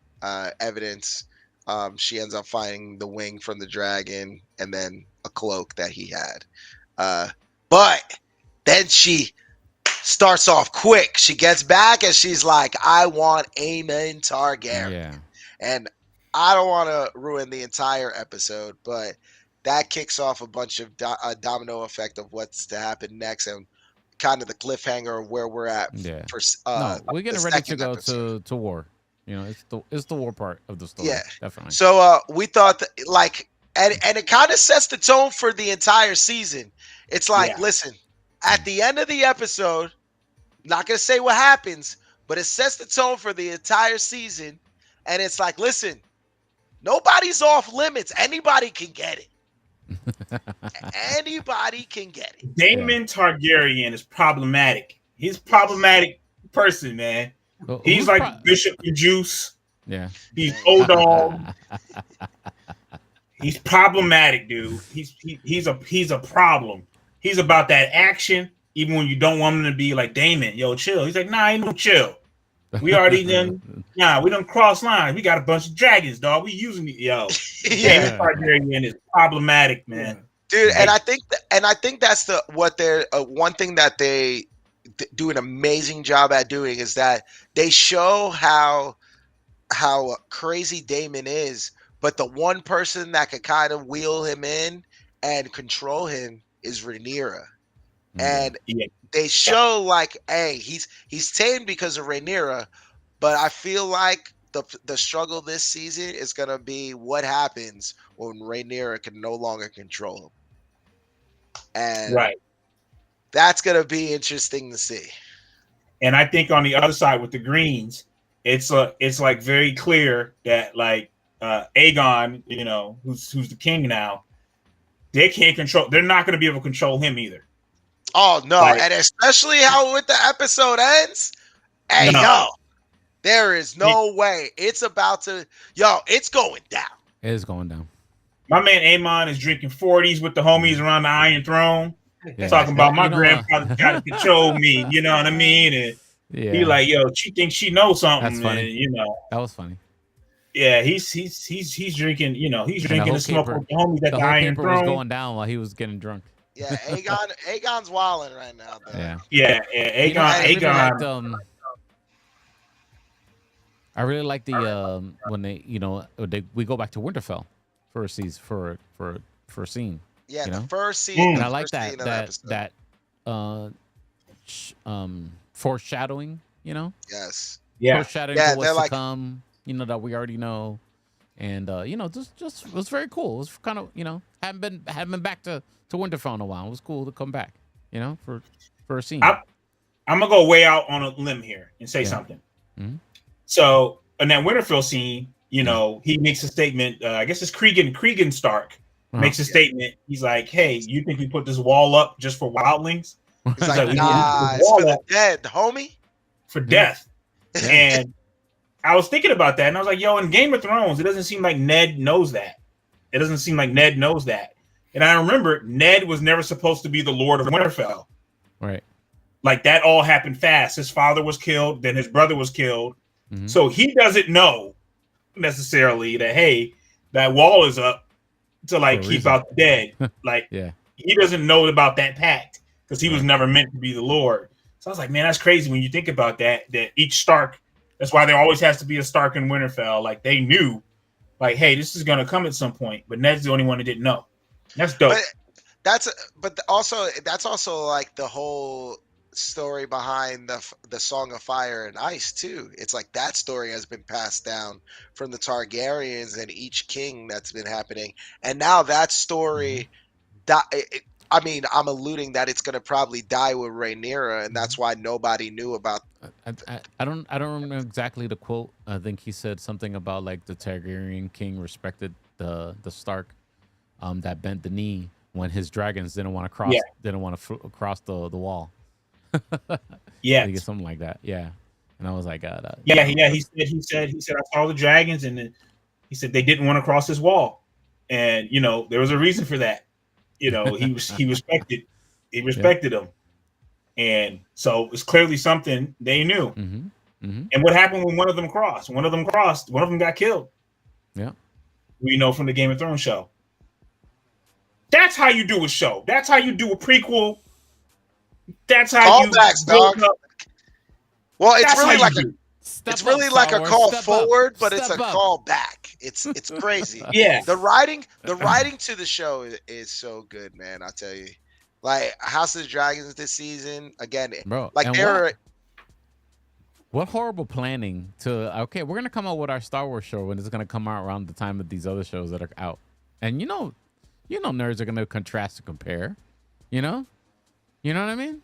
evidence. She ends up finding the wing from the dragon and then a cloak that he had. But then she starts off quick. She gets back and she's like, I want Aemon Targaryen. Yeah. And I don't want to ruin the entire episode, but that kicks off a bunch of domino effect of what's to happen next and kind of the cliffhanger of where we're at. Yeah. We're getting ready to go to war. It's the war part of the story. Yeah, definitely. So we thought that, like, and it kind of sets the tone for the entire season. It's like, listen, at the end of the episode, not gonna say what happens, but it sets the tone for the entire season. And it's like, listen, nobody's off limits. Anybody can get it. Anybody can get it. Daemon Targaryen is problematic. He's a problematic person, man. He's like Bishop and Juice. Yeah. He's O-Dog. He's problematic, dude. He's a problem. He's about that action, even when you don't want him to be like, Daemon, yo, chill. He's like, nah, ain't no chill. We already we done cross lines. We got a bunch of dragons, dog. We using it, yo. Daemon Targaryen is problematic, man. Dude, and I think that's one thing that they do an amazing job at doing is that they show how crazy Daemon is, but the one person that could kind of wheel him in and control him is Rhaenyra. And they show like, hey, he's tamed because of Rhaenyra, but I feel like the struggle this season is gonna be what happens when Rhaenyra can no longer control him. And that's gonna be interesting to see. And I think on the other side with the Greens, it's like very clear that like Aegon, who's the king now, they're not gonna be able to control him either. Oh no, and especially how with the episode ends. Hey, there is no way. It's about to it's going down. It is going down. My man Aemon is drinking 40s with the homies around the Iron Throne. Talking about my grandfather trying to control me, you know what I mean? And he like, she thinks she knows something. That's funny. And, that was funny. Yeah, he's drinking, he's drinking the smoke with the homies at the Iron Throne. Was going down while he was getting drunk. Yeah, Aegon's wilding right now, though. Yeah. Yeah, You know, I really liked, Aegon. I really like the when they, you know, we go back to Winterfell for a season for a scene. Yeah, you the know, first scene. and I The like first scene of the episode. that foreshadowing. You know, Yeah. foreshadowing to what's to come. You know, that we already know, and you know, just it was very cool. It was kind of, you know, haven't been back to Winterfell in a while. It was cool to come back. You know, for a scene. I'm gonna go way out on a limb here and say something. Mm-hmm. So in that Winterfell scene, you know, he makes a statement. I guess it's Cregan Stark makes a statement. He's like, "Hey, you think we put this wall up just for wildlings?" He's like, "Nah, it's for the dead, homie. For death." And I was thinking about that, and I was like, "Yo, in Game of Thrones, it doesn't seem like Ned knows that. It doesn't seem like Ned knows that." And I remember Ned was never supposed to be the Lord of Winterfell. Right. Like that all happened fast. His father was killed, then his brother was killed. Mm-hmm. So he doesn't know necessarily that, hey, that wall is up to like keep out the dead. Like he doesn't know about that pact because he was never meant to be the Lord. So I was like, man, that's crazy when you think about that each Stark, that's why there always has to be a Stark in Winterfell. Like they knew, like, hey, this is gonna come at some point, but Ned's the only one that didn't know. That's dope. But that's also like the whole story behind the Song of Fire and Ice too. It's like that story has been passed down from the Targaryens and each king that's been happening, and now that story, I mean, I'm alluding that it's going to probably die with Rhaenyra, and that's why nobody knew about. I don't remember exactly the quote. I think he said something about like the Targaryen king respected the Stark, that bent the knee when his dragons didn't want to cross the wall. Yeah, I think it's something like that. Yeah, and I was like, He said I saw the dragons, and he said they didn't want to cross his wall, and you know there was a reason for that. You know he respected them, and so it's clearly something they knew. Mm-hmm. Mm-hmm. And what happened when one of them crossed? One of them got killed. Yeah, we know from the Game of Thrones show. That's how you do a show. That's how you do a prequel. That's how you dog. Well, it's that's really like a call forward, but it's a call back. It's crazy. Yeah. The writing to the show is so good, man. I tell you. Like House of the Dragons this season, again, bro. Like what horrible planning to we're gonna come out with our Star Wars show and it's gonna come out around the time of these other shows that are out. And you know nerds are gonna contrast and compare. You know what I mean?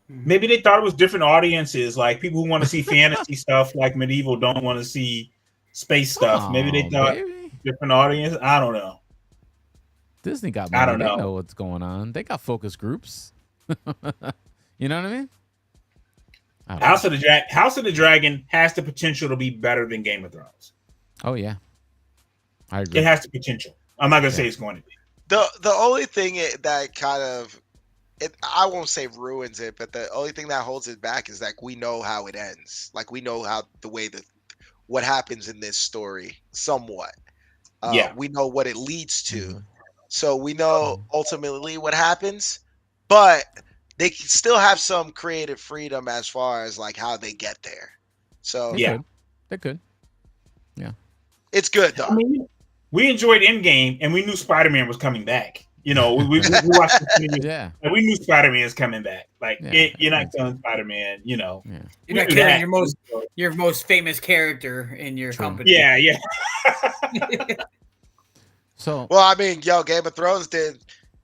Maybe they thought it was different audiences, like people who want to see fantasy stuff like medieval don't want to see space stuff. Maybe they thought different audience. I don't know. Disney got money. They know what's going on. They got focus groups. You know what I mean? House of the Dragon has the potential to be better than Game of Thrones. Oh yeah, I agree. It has the potential. I'm not gonna say it's going to be. The only thing that kind of I won't say ruins it, but the only thing that holds it back is like we know how it ends. Like we know how what happens in this story somewhat. We know what it leads to. Mm-hmm. So we know ultimately what happens, but they can still have some creative freedom as far as like how they get there. So they could. Yeah. It's good though. I mean, we enjoyed Endgame and we knew Spider-Man was coming back. You know, we watched the and we knew Spider-Man is coming back. Like you're not killing Spider-Man, you know. Yeah. You're not killing your most famous character in your company. Yeah. So well, I mean, Game of Thrones did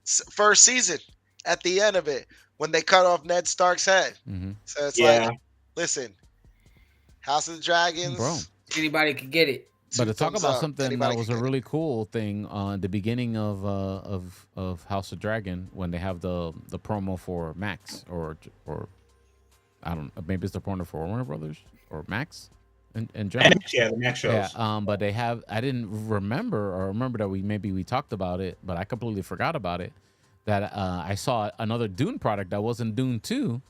first season at the end of it when they cut off Ned Stark's head. Mm-hmm. So it's like, listen, House of the Dragons, bro, anybody could get it. But to talk about something that was a really cool thing on the beginning of House of Dragon when they have the promo for Max or I don't know, maybe it's the promo for Warner Brothers or Max in general. Yeah, the Max shows. Yeah, but they have. I didn't remember that we talked about it, but I completely forgot about it. That I saw another Dune product that wasn't Dune 2.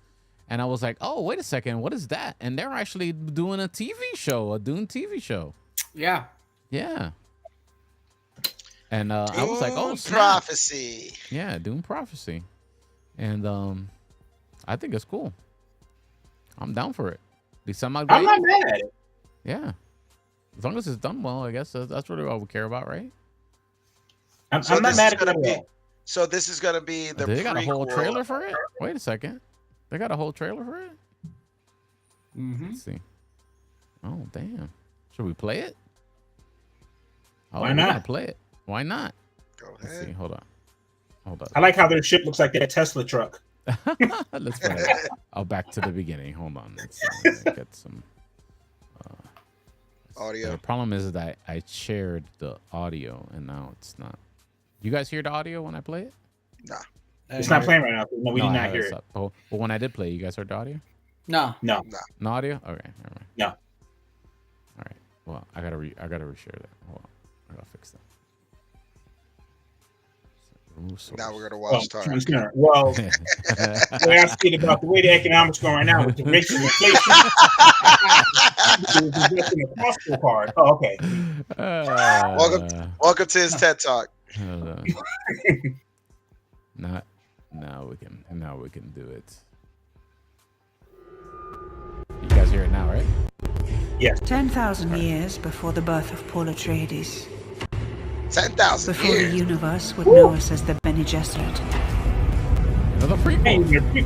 And I was like, oh, wait a second, what is that? And they're actually doing a TV show, a Dune TV show. Yeah. And I was like, oh, Prophecy. Yeah, Dune Prophecy. And I think it's cool. I'm down for it. The semi I'm not mad at it. Yeah. As long as it's done well, I guess that's really all we care about, right? I'm not mad at it. So this is gonna be the. They got a whole trailer for it. Wait a second. They got a whole trailer for it. Let's see. Oh damn! Should we play it? Oh, why not? Play it. Why not? Go ahead. Let's see. Hold on. I like how their ship looks like that Tesla truck. Let's play it. Oh, back to the beginning. Hold on. Let's get some audio. The problem is that I shared the audio and now it's not. You guys hear the audio when I play it? Nah. It's not playing right now. No, we did not hear it. But when I did play, you guys heard the audio? No. No audio? Okay, never mind. No. All right. Well, I gotta reshare that. Hold on. I gotta fix that. Now we're gonna watch time. Well, the way I see it about the way the economics going right now with the rates and inflation, investing a Costco card. Oh, okay. Welcome to his TED Talk. Now we can do it. You guys hear it now, right? Yes. 10,000 years before the birth of Paul Atreides. 10,000 before years. the universe would know us as the Bene Gesserit. Another prequel.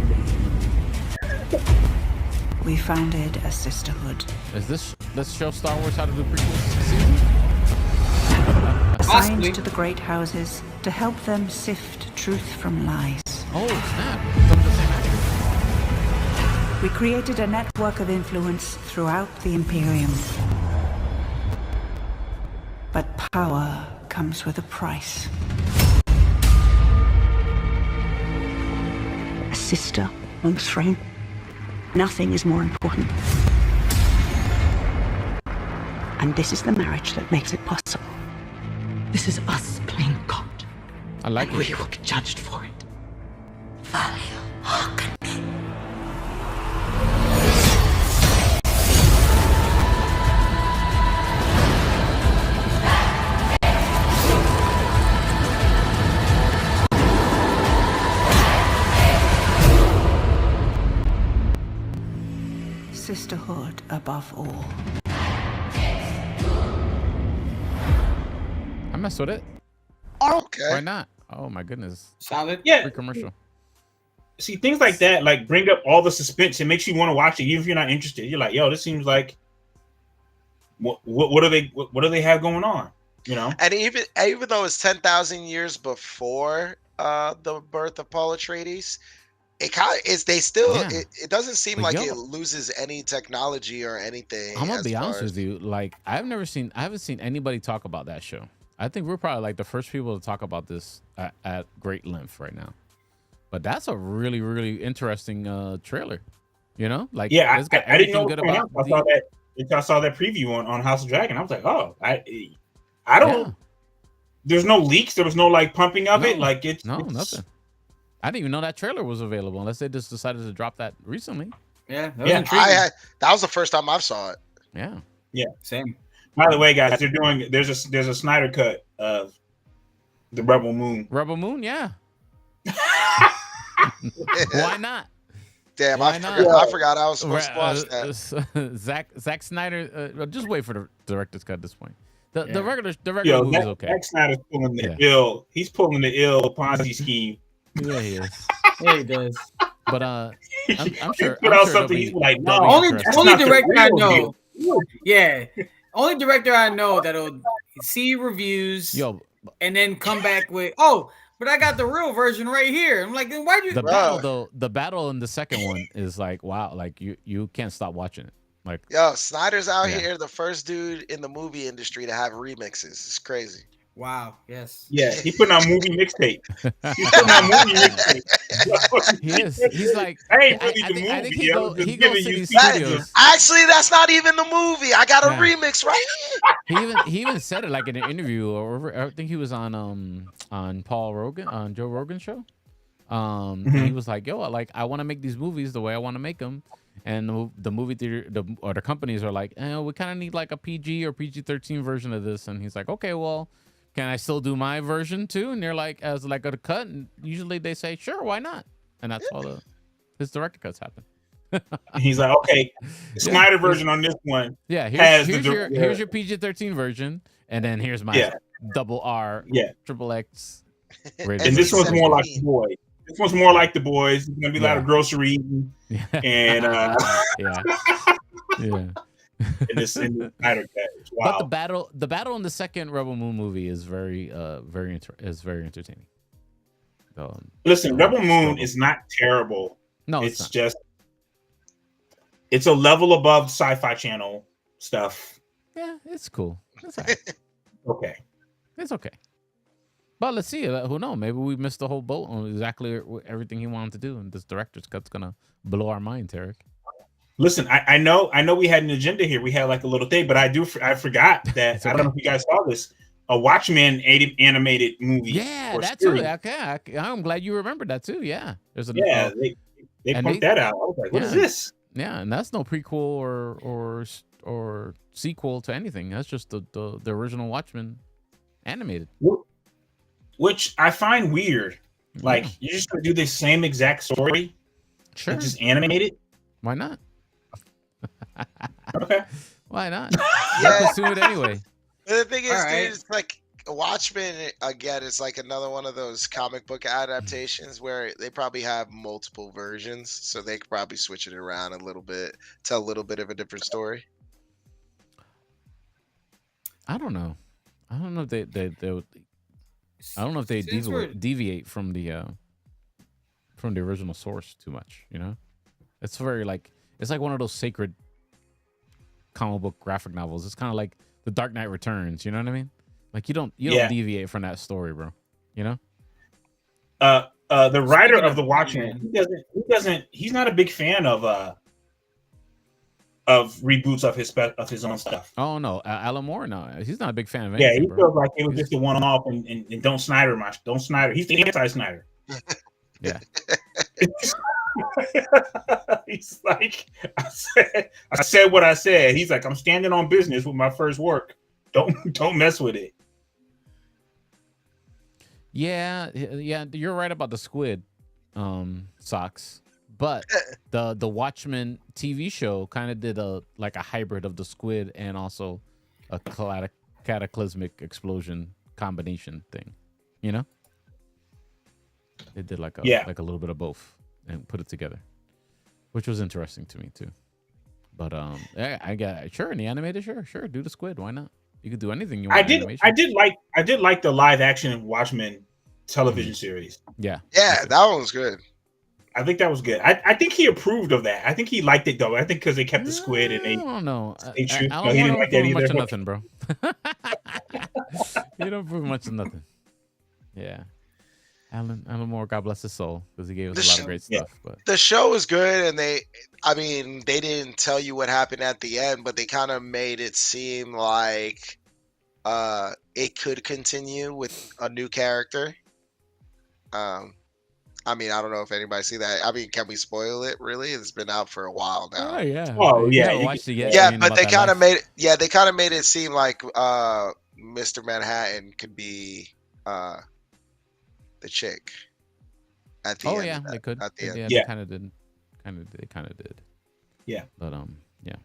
We founded a sisterhood. Is this show Star Wars how to do prequels season? Assigned to the great houses to help them sift truth from lies. Oh snap! From the same actor. We created a network of influence throughout the Imperium. But power comes with a price. A sister on the throne. Nothing is more important. And this is the marriage that makes it possible. This is us playing God. I like and it. We will be judged for it. Value Hawkins. Sisterhood above all. I messed with it. Okay. Why not? Oh my goodness. Solid. Yeah. Free commercial. See, things like that, like bring up all the suspense. It makes you want to watch it, even if you're not interested. You're like, yo, this seems like what do they have going on? You know? And even though it's 10,000 years before the birth of Paul Atreides, it kind of is. They still. Yeah. It doesn't seem But like yo, it loses any technology or anything. I'm gonna be honest as with you. Like I haven't seen anybody talk about that show. I think we're probably like the first people to talk about this at great length right now. But that's a really, really interesting trailer. You know, like Yeah, it's got I didn't know everything good what about. I saw that preview on House of Dragon. I was like, oh, I don't. Yeah. There's no leaks. There was no like pumping of it. Like it's nothing. I didn't even know that trailer was available unless they just decided to drop that recently. Yeah, that Yeah. was that was the first time I saw it. Yeah. Yeah. Same. By the way, guys, there's a Snyder cut of the Rebel Moon. Rebel Moon, yeah. Why not? Damn, Why I not? forgot I was supposed to watch that. Zack Snyder, just wait for the director's cut at this point. The Yeah. regular Yo, movie is okay. Zack Snyder's pulling the Yeah. ill. He's pulling the ill Ponzi scheme. Yeah, he is. Yeah, he does. But I'm sure. Put I'm out sure something. they'll He's be- like, they'll no, be Only interested. only not the director I real know. deal. Yeah, only director I know that'll see reviews Yo, and then come back with, oh, but I got the real version right here. I'm like, then why'd you? the Bro. battle though, the battle in the second one is like, wow, like you can't stop watching it. Like, Yo, Snyder's out Yeah. here, the first dude in the movie industry to have remixes. It's crazy. Wow. Yes. Yeah, he putting out movie mixtape. He's putting out movie mixtape. he is. He's like, I ain't really I the think, I think movie, he yo. go, Just he goes giving to you these pieces studios. Actually, that's not even the movie. I got a Yeah. remix right here. He even said it like in an interview, or I think he was on Joe Rogan's show. And he was like, "Yo, like I want to make these movies the way I want to make them," and the movie theater or the companies are like, we kind of need like a PG or PG-13 version of this, and he's like, "Okay, well, can I still do my version too?" And they're like, as like a cut, and usually they say, "Sure, why not?" and that's all his director cuts happen. He's like, okay, the Snyder version on this one. Yeah, here's your PG-13 version, and then here's my double R, triple X. And this one's more like the boys. This one's more like the boys. There's gonna be a lot of grocery eating, and yeah. in this Snyder cut. Wow. But the battle in the second Rebel Moon movie is very entertaining. Listen, Rebel Moon is not terrible. No, it's just it's a level above Sci-Fi Channel stuff. Yeah, it's cool. It's all right. Okay. It's okay. But let's see. Who knows? Maybe we missed the whole boat on exactly everything he wanted to do, and this director's cut's gonna blow our minds, Eric. Listen, I know we had an agenda here. We had like a little thing, but I forgot that okay. I don't know if you guys saw this. A Watchmen animated movie. Yeah, that's too. Okay, I'm glad you remembered that too. Yeah, there's they pumped that out. I was like, what is this? Yeah, and that's no prequel or sequel to anything. That's just the original Watchmen animated. Which I find weird. Like you just do the same exact story, sure, just animate it. Why not? Okay, why not? Yeah, pursue it anyway. The thing is, dude, it's like Watchmen again. It's like another one of those comic book adaptations where they probably have multiple versions, so they could probably switch it around a little bit, tell a little bit of a different story. I don't know. I don't know if they I don't know if they deviate from the original source too much. You know, it's very it's like one of those sacred comic book graphic novels. It's kind of like The Dark Knight Returns. You know what I mean? Like you don't deviate from that story, bro. You know. The writer of the Watchmen, he's not a big fan of reboots of his own stuff. Oh no, Alan Moore, no, he's not a big fan of anything. Yeah, he feels like it was just a one-off, and don't Snyder much. Don't Snyder. He's the anti-Snyder. Yeah. He's like, I said what I said. He's like, I'm standing on business with my first work. Don't mess with it. Yeah, you're right about the squid socks. But the Watchmen TV show kind of did a hybrid of the squid and also a cataclysmic explosion combination thing, you know? It did like a little bit of both and put it together, which was interesting to me too. But I got sure in the animated, sure, do the squid. Why not? You could do anything you want. I did like the live action Watchmen television series. Yeah, that one was good. I think that was good. I think he approved of that. I think he liked it though. I think because they kept the squid and they. I don't know. He didn't like that either. Much of nothing, bro. You don't prove much of nothing. Yeah, Alan Moore, God bless his soul, because he gave us a lot of great stuff. But the show was good, and they didn't tell you what happened at the end, but they kind of made it seem like it could continue with a new character. I don't know if anybody see that. Can we spoil it? Really, it's been out for a while now. Oh yeah. Oh yeah. But they kind of made it. Yeah, they kind of made it seem like Mr. Manhattan could be the chick at the end. Oh yeah, they could. At the end. They kind of did. They kind of did. Yeah. But yeah.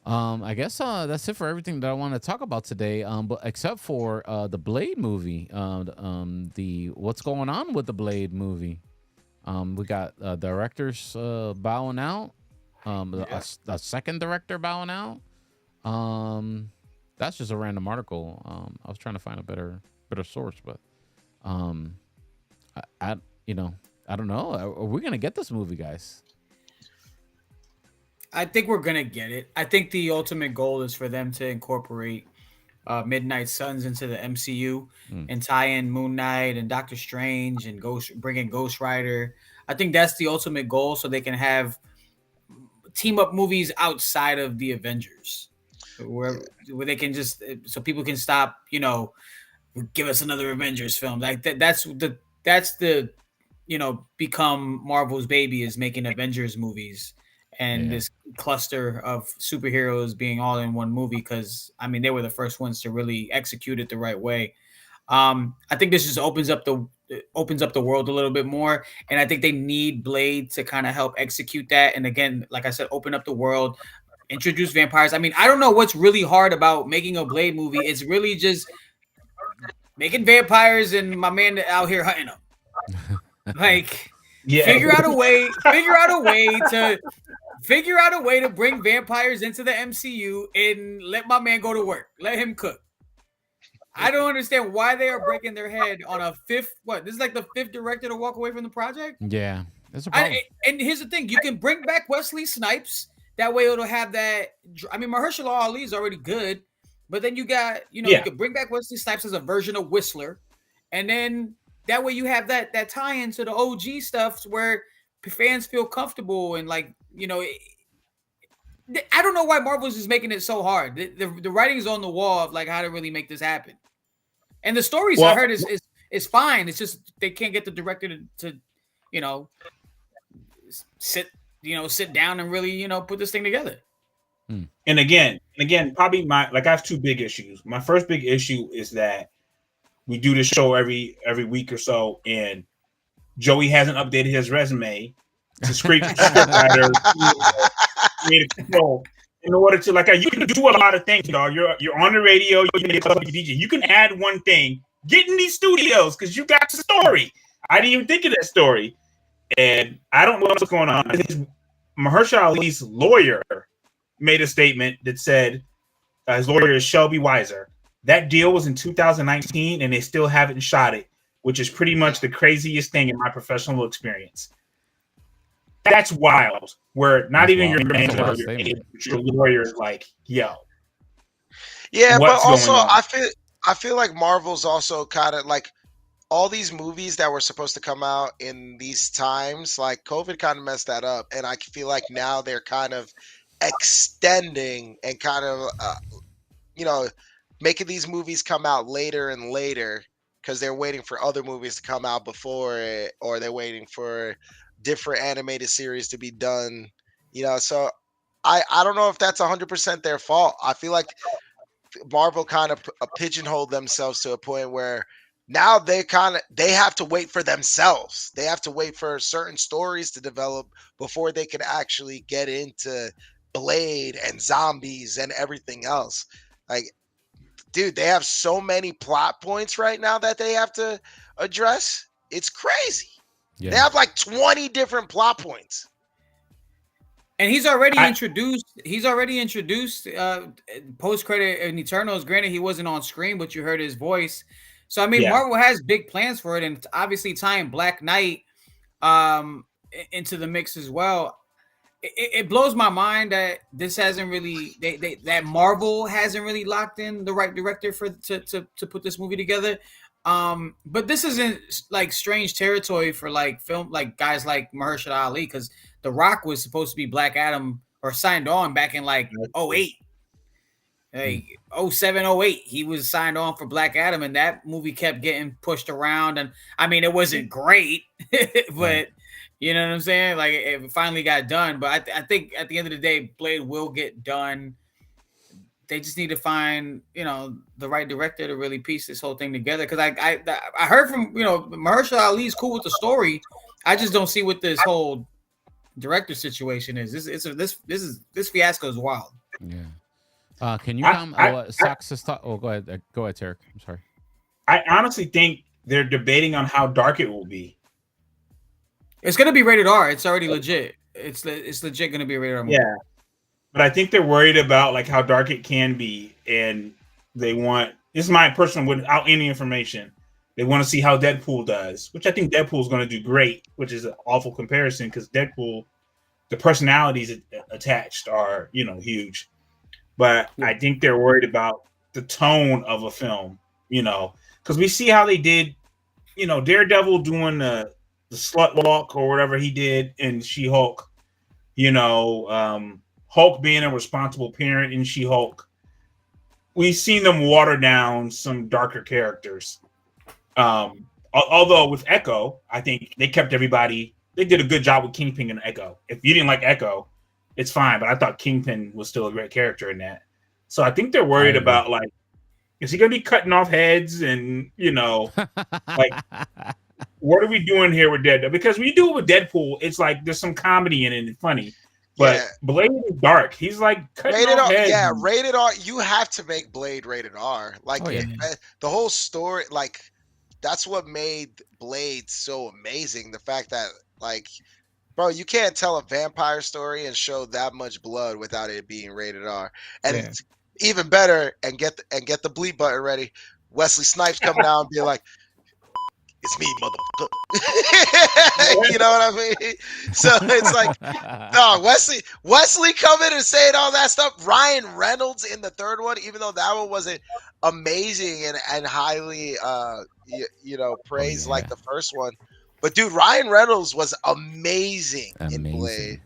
I guess that's it for everything that I want to talk about today. But except for the Blade movie, the what's going on with the Blade movie? We got directors bowing out. A second director bowing out. That's just a random article. I was trying to find a better source, but I don't know. Are we gonna get this movie, guys? I think we're gonna get it. I think the ultimate goal is for them to incorporate Midnight Suns into the MCU and tie in Moon Knight and Doctor Strange and bring in Ghost Rider. I think that's the ultimate goal, so they can have team up movies outside of the Avengers, where they can just so people can stop. Give us another Avengers film. Like that's the become Marvel's baby, is making Avengers movies. And this cluster of superheroes being all in one movie, because they were the first ones to really execute it the right way. I think this just opens up opens up the world a little bit more. And I think they need Blade to kind of help execute that. And again, like I said, open up the world, introduce vampires. I mean, I don't know what's really hard about making a Blade movie. It's really just making vampires and my man out here hunting them. Like, figure out a way to bring vampires into the MCU and let my man go to work. Let him cook. I don't understand why they are breaking their head on a fifth. What? This is like the fifth director to walk away from the project? Yeah. That's a problem. And here's the thing. You can bring back Wesley Snipes. That way it'll have that. I mean, Mahershala Ali is already good. But then you got, you could bring back Wesley Snipes as a version of Whistler. And then that way you have that tie-in to the OG stuff where fans feel comfortable and like, I don't know why Marvel's is making it so hard. The writing is on the wall of like how to really make this happen. And the stories I heard is fine. It's just they can't get the director to sit down and really, put this thing together. And again, probably I have two big issues. My first big issue is that we do this show every week or so, and Joey hasn't updated his resume to scriptwriter, creative control, in order to you can do a lot of things, dog. You're on the radio, you're DJ. You can add one thing, get in these studios because you got the story. I didn't even think of that story, and I don't know what's going on. Mahershala Ali's lawyer made a statement that said his lawyer is Shelby Weiser. That deal was in 2019, and they still haven't shot it, which is pretty much the craziest thing in my professional experience. That's wild. Where not even your manager or your lawyer is like, yo. Yeah, but also I feel like Marvel's also kind of like all these movies that were supposed to come out in these times, like COVID kind of messed that up, and I feel like now they're kind of extending and kind of making these movies come out later and later because they're waiting for other movies to come out before it, or they're waiting for different animated series to be done. So I don't know if that's 100% their fault. I feel like Marvel kind of pigeonholed themselves to a point where now they have to wait for themselves. They have to wait for certain stories to develop before they can actually get into Blade and zombies and everything else. Like, dude, they have so many plot points right now that they have to address. It's crazy. Yeah. They have like 20 different plot points. And he's already introduced post-credit in Eternals. Granted, he wasn't on screen, but you heard his voice. So, I mean, Marvel has big plans for it, and obviously tying Black Knight into the mix as well. It blows my mind that this hasn't really that Marvel hasn't really locked in the right director to put this movie together. But this isn't like strange territory for like film like guys like Mahershala Ali, because The Rock was supposed to be Black Adam or signed on back in like 08. Like 07, 08, he was signed on for Black Adam, and that movie kept getting pushed around. And I mean, it wasn't great, but you know what I'm saying? Like it finally got done. But I think at the end of the day, Blade will get done. They just need to find, the right director to really piece this whole thing together. Because I heard from, Mahershala Ali's cool with the story. I just don't see what this whole director situation is. This fiasco is wild. Yeah. Can you come? Go ahead. Go ahead, Tarek. I'm sorry. I honestly think they're debating on how dark it will be. It's going to be rated R. It's already legit. It's legit going to be a rated R movie. Yeah. But I think they're worried about like how dark it can be, and they want. This is my personal, without any information. They want to see how Deadpool does, which I think Deadpool is going to do great. Which is an awful comparison because Deadpool, the personalities attached are huge, but I think they're worried about the tone of a film. Because we see how they did, Daredevil doing the slut walk or whatever he did in She-Hulk. Hulk being a responsible parent in She-Hulk. We've seen them water down some darker characters. Although with Echo, I think they kept everybody. They did a good job with Kingpin and Echo. If you didn't like Echo, it's fine. But I thought Kingpin was still a great character in that. So I think they're worried about is he going to be cutting off heads and like what are we doing here with Deadpool? Because when you do it with Deadpool, it's like there's some comedy in it and funny. But Blade is dark. He's like cutting rated off R. heads. Yeah, rated R. You have to make Blade rated R. Like the whole story, like that's what made Blade so amazing. The fact that, like, bro, you can't tell a vampire story and show that much blood without it being rated R. And it's even better, and get the bleep button ready. Wesley Snipes coming out and be like, "It's me, motherfucker." You know what I mean? So it's like, no, Wesley coming and saying all that stuff. Ryan Reynolds in the third one, even though that one wasn't amazing and highly praised like the first one. But dude, Ryan Reynolds was amazing. In Blade.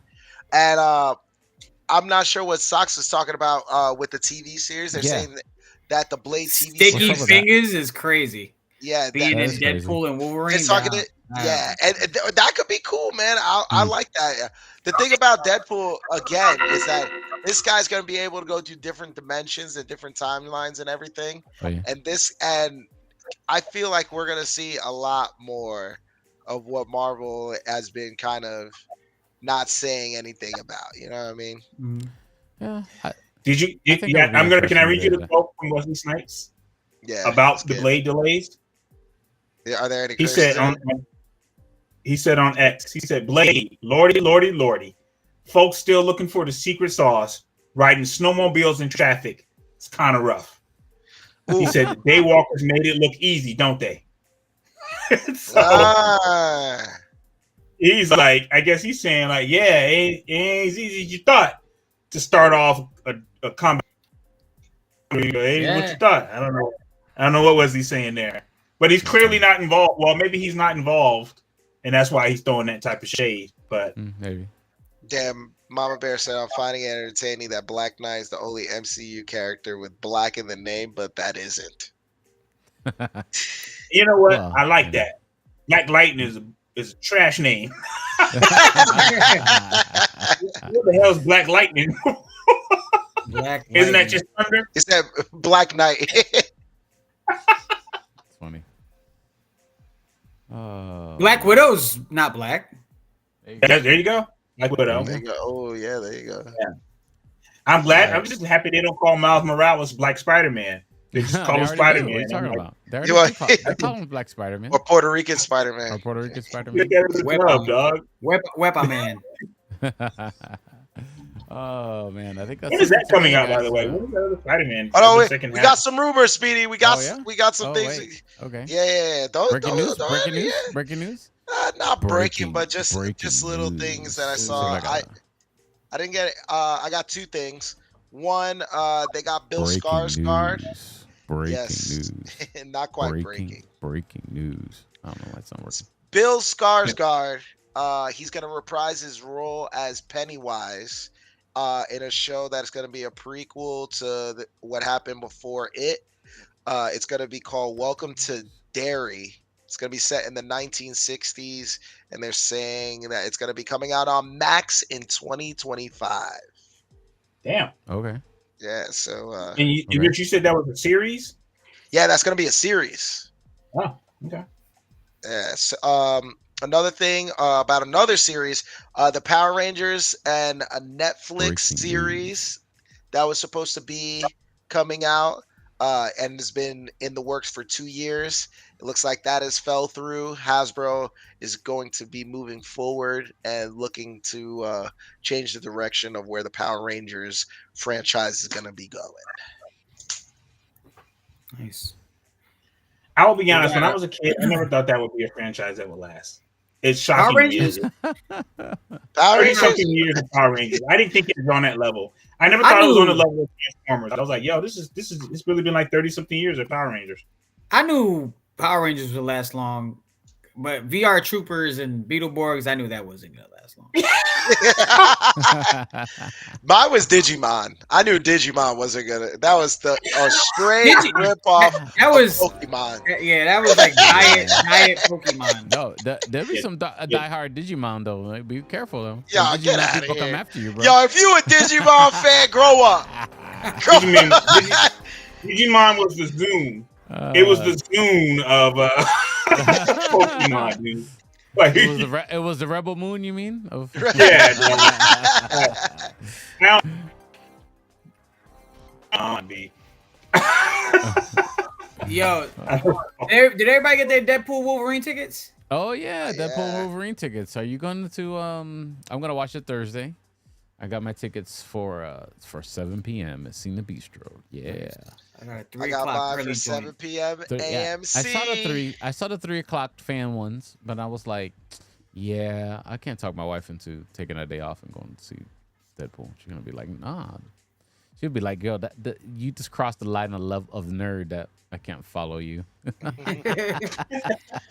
And I'm not sure what Sox is talking about with the TV series. They're saying that the Blade TV Sticky Fingers is crazy. Yeah, being in Deadpool and Wolverine. And that could be cool, man. I like that. The thing about Deadpool again is that this guy's gonna be able to go to different dimensions and different timelines and everything. And I feel like we're gonna see a lot more of what Marvel has been kind of not saying anything about. You know what I mean? Yeah. Can I read you the quote from Wesley Snipes? Yeah. About the Blade delays. Yeah, are there any? He said on X. He said, "Blade, lordy, lordy, lordy. Folks still looking for the secret sauce. Riding snowmobiles in traffic. It's kind of rough." He said, "The Daywalkers made it look easy, don't they?" He's like, I guess he's saying like, yeah, it ain't as easy as you thought to start off a combat. What you thought? I don't know what was he saying there, but he's clearly not involved. Well, maybe he's not involved, and that's why he's throwing that type of shade. But maybe. Damn, Mama Bear said, "I'm finding it entertaining that Black Knight is the only MCU character with black in the name, but that isn't." You know what? I like that. Black Lightning is a trash name. What the hell is Black Lightning? Isn't that just thunder? It's that Black Knight. It's funny. Black Widow's not black. There you go. Black Widow. There you go. Oh yeah, there you go. Yeah. I'm glad. I'm just happy they don't call Miles Morales Black Spider-Man. They just call him Spider-Man. What are you talking about? They call him Black Spider-Man. Or Puerto Rican Spider-Man. Or Puerto Rican Spider-Man. Wepa Man. Oh man, I think that's. When is that coming out? By the way, when is the other Spider-Man? Oh, we got some rumors, Speedy. We got some things. Wait. Okay. Yeah. Breaking news. Not breaking, but just little things that I saw. I didn't get it. I got two things. One, they got Bill Skarsgård. Breaking news. Not quite breaking. Breaking news. I don't know why it's not working. Bill Skarsgård. He's gonna reprise his role as Pennywise in a show that's gonna be a prequel to what happened before it. It's gonna be called Welcome to Derry. It's gonna be set in the 1960s, and they're saying that it's gonna be coming out on Max in 2025. Damn. Okay. Yeah. So. And you said that was a series? Yeah, that's gonna be a series. Oh. Okay. Yes. Another thing about another series, the Power Rangers and a Netflix series that was supposed to be coming out and has been in the works for 2 years. It looks like that has fell through. Hasbro is going to be moving forward and looking to change the direction of where the Power Rangers franchise is going to be going. Nice. I will be honest. When I was a kid, I never thought that would be a franchise that would last. It's shocking. Power Rangers. 30-something years of Power Rangers. I didn't think it was on that level. I never thought it was on the level of Transformers. I was like, yo, it's really been like 30-something years of Power Rangers. I knew Power Rangers would last long, but VR Troopers and Beetleborgs, I knew that wasn't gonna last long. Mine was Digimon. I knew Digimon wasn't gonna. That was a straight rip off. That was Pokemon. Yeah, that was like diet Pokemon. No, there'll be some diehard Digimon though. Like, be careful though. Yeah, Digimon get out of people here. Come after you, bro. Yo, if you a Digimon fan, grow up. Digimon was the Zoom. It was the Zune of Pokemon, dude. Like, it was the Rebel Moon, you mean? Yeah. Dude. Yo, did everybody get their Deadpool Wolverine tickets? Oh yeah, Deadpool Wolverine tickets. Are you going to? I'm gonna watch it Thursday. I got my tickets for 7 p.m. at Cena Bistro. Yeah. I got a 3 I got o'clock mine for early 7 p.m. Yeah. AMC. I saw the 3 o'clock fan ones, but I was like, yeah, I can't talk my wife into taking a day off and going to see Deadpool. She's gonna be like, nah. She'll be like, yo, that you just crossed the line of love of nerd that I can't follow you.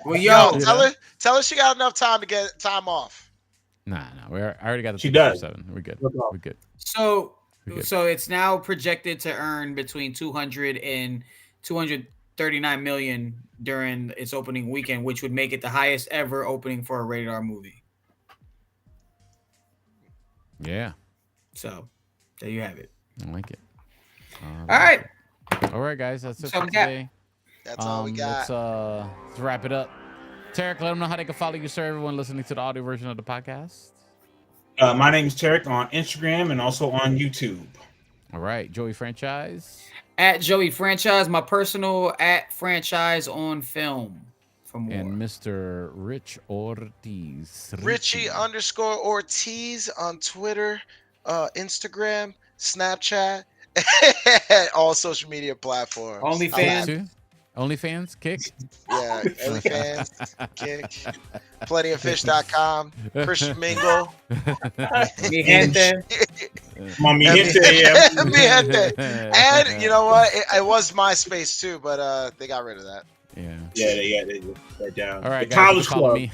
Well, yo, tell her she got enough time to get time off. Nah, I already got the She tickets does. for 7. We're good. We're good. So it's now projected to earn between 200 and 239 million during its opening weekend, which would make it the highest ever opening for a rated R movie. Yeah. So there you have it. I like it. All right, guys. That's it So for we got- today. That's all we got. Let's wrap it up. Tarek, let them know how they can follow you, sir. Everyone listening to the audio version of the podcast. My name is Tarek on Instagram and also on YouTube. All right, Joey Franchise. At Joey Franchise, my personal at Franchise on Film. For more. And Mr. Rich Ortiz. Richie_Ortiz on Twitter, Instagram, Snapchat, all social media platforms. OnlyFans, Kick. Yeah, OnlyFans, Kick, plentyoffish.com, Christian Mingle. Mi gente. Mi gente, yeah. Mi gente. And you know what? It was MySpace too, but they got rid of that. Yeah. Yeah, they got down. All right, the guys, College Club. me.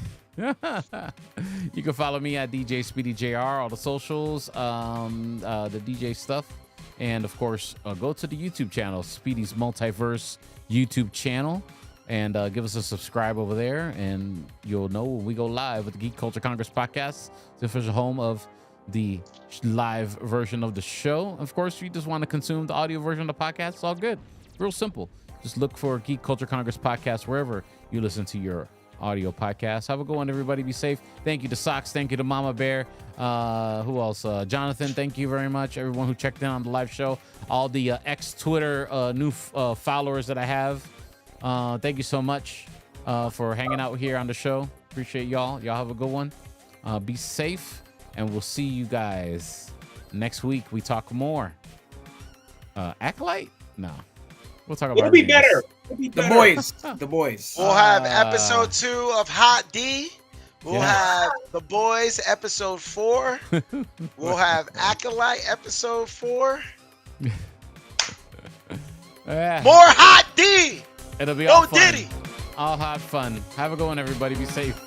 You can follow me at DJ Speedy JR, all the socials, the DJ stuff. And of course, go to the YouTube channel, Speedy's Multiverse YouTube channel, and give us a subscribe over there. And you'll know when we go live with the Geek Culture Congress podcast, the official home of the live version of the show. Of course, if you just want to consume the audio version of the podcast, it's all good. Real simple. Just look for Geek Culture Congress podcast wherever you listen to your audio podcast. Have a good one, everybody. Be safe. Thank you to Socks. Thank you to Mama Bear. Who else? Jonathan, thank you very much. Everyone who checked in on the live show. All the ex-Twitter new followers that I have. Thank you so much for hanging out here on the show. Appreciate y'all. Y'all have a good one. Be safe, and we'll see you guys next week. We talk more. Acolyte? No. We'll talk about It'll be better. The boys. We'll have episode 2 of Hot D. We'll have The Boys episode 4. We'll have Acolyte episode 4. Yeah. More Hot D. It'll be No all fun. Diddy. All hot fun. Have a good one, everybody. Be safe.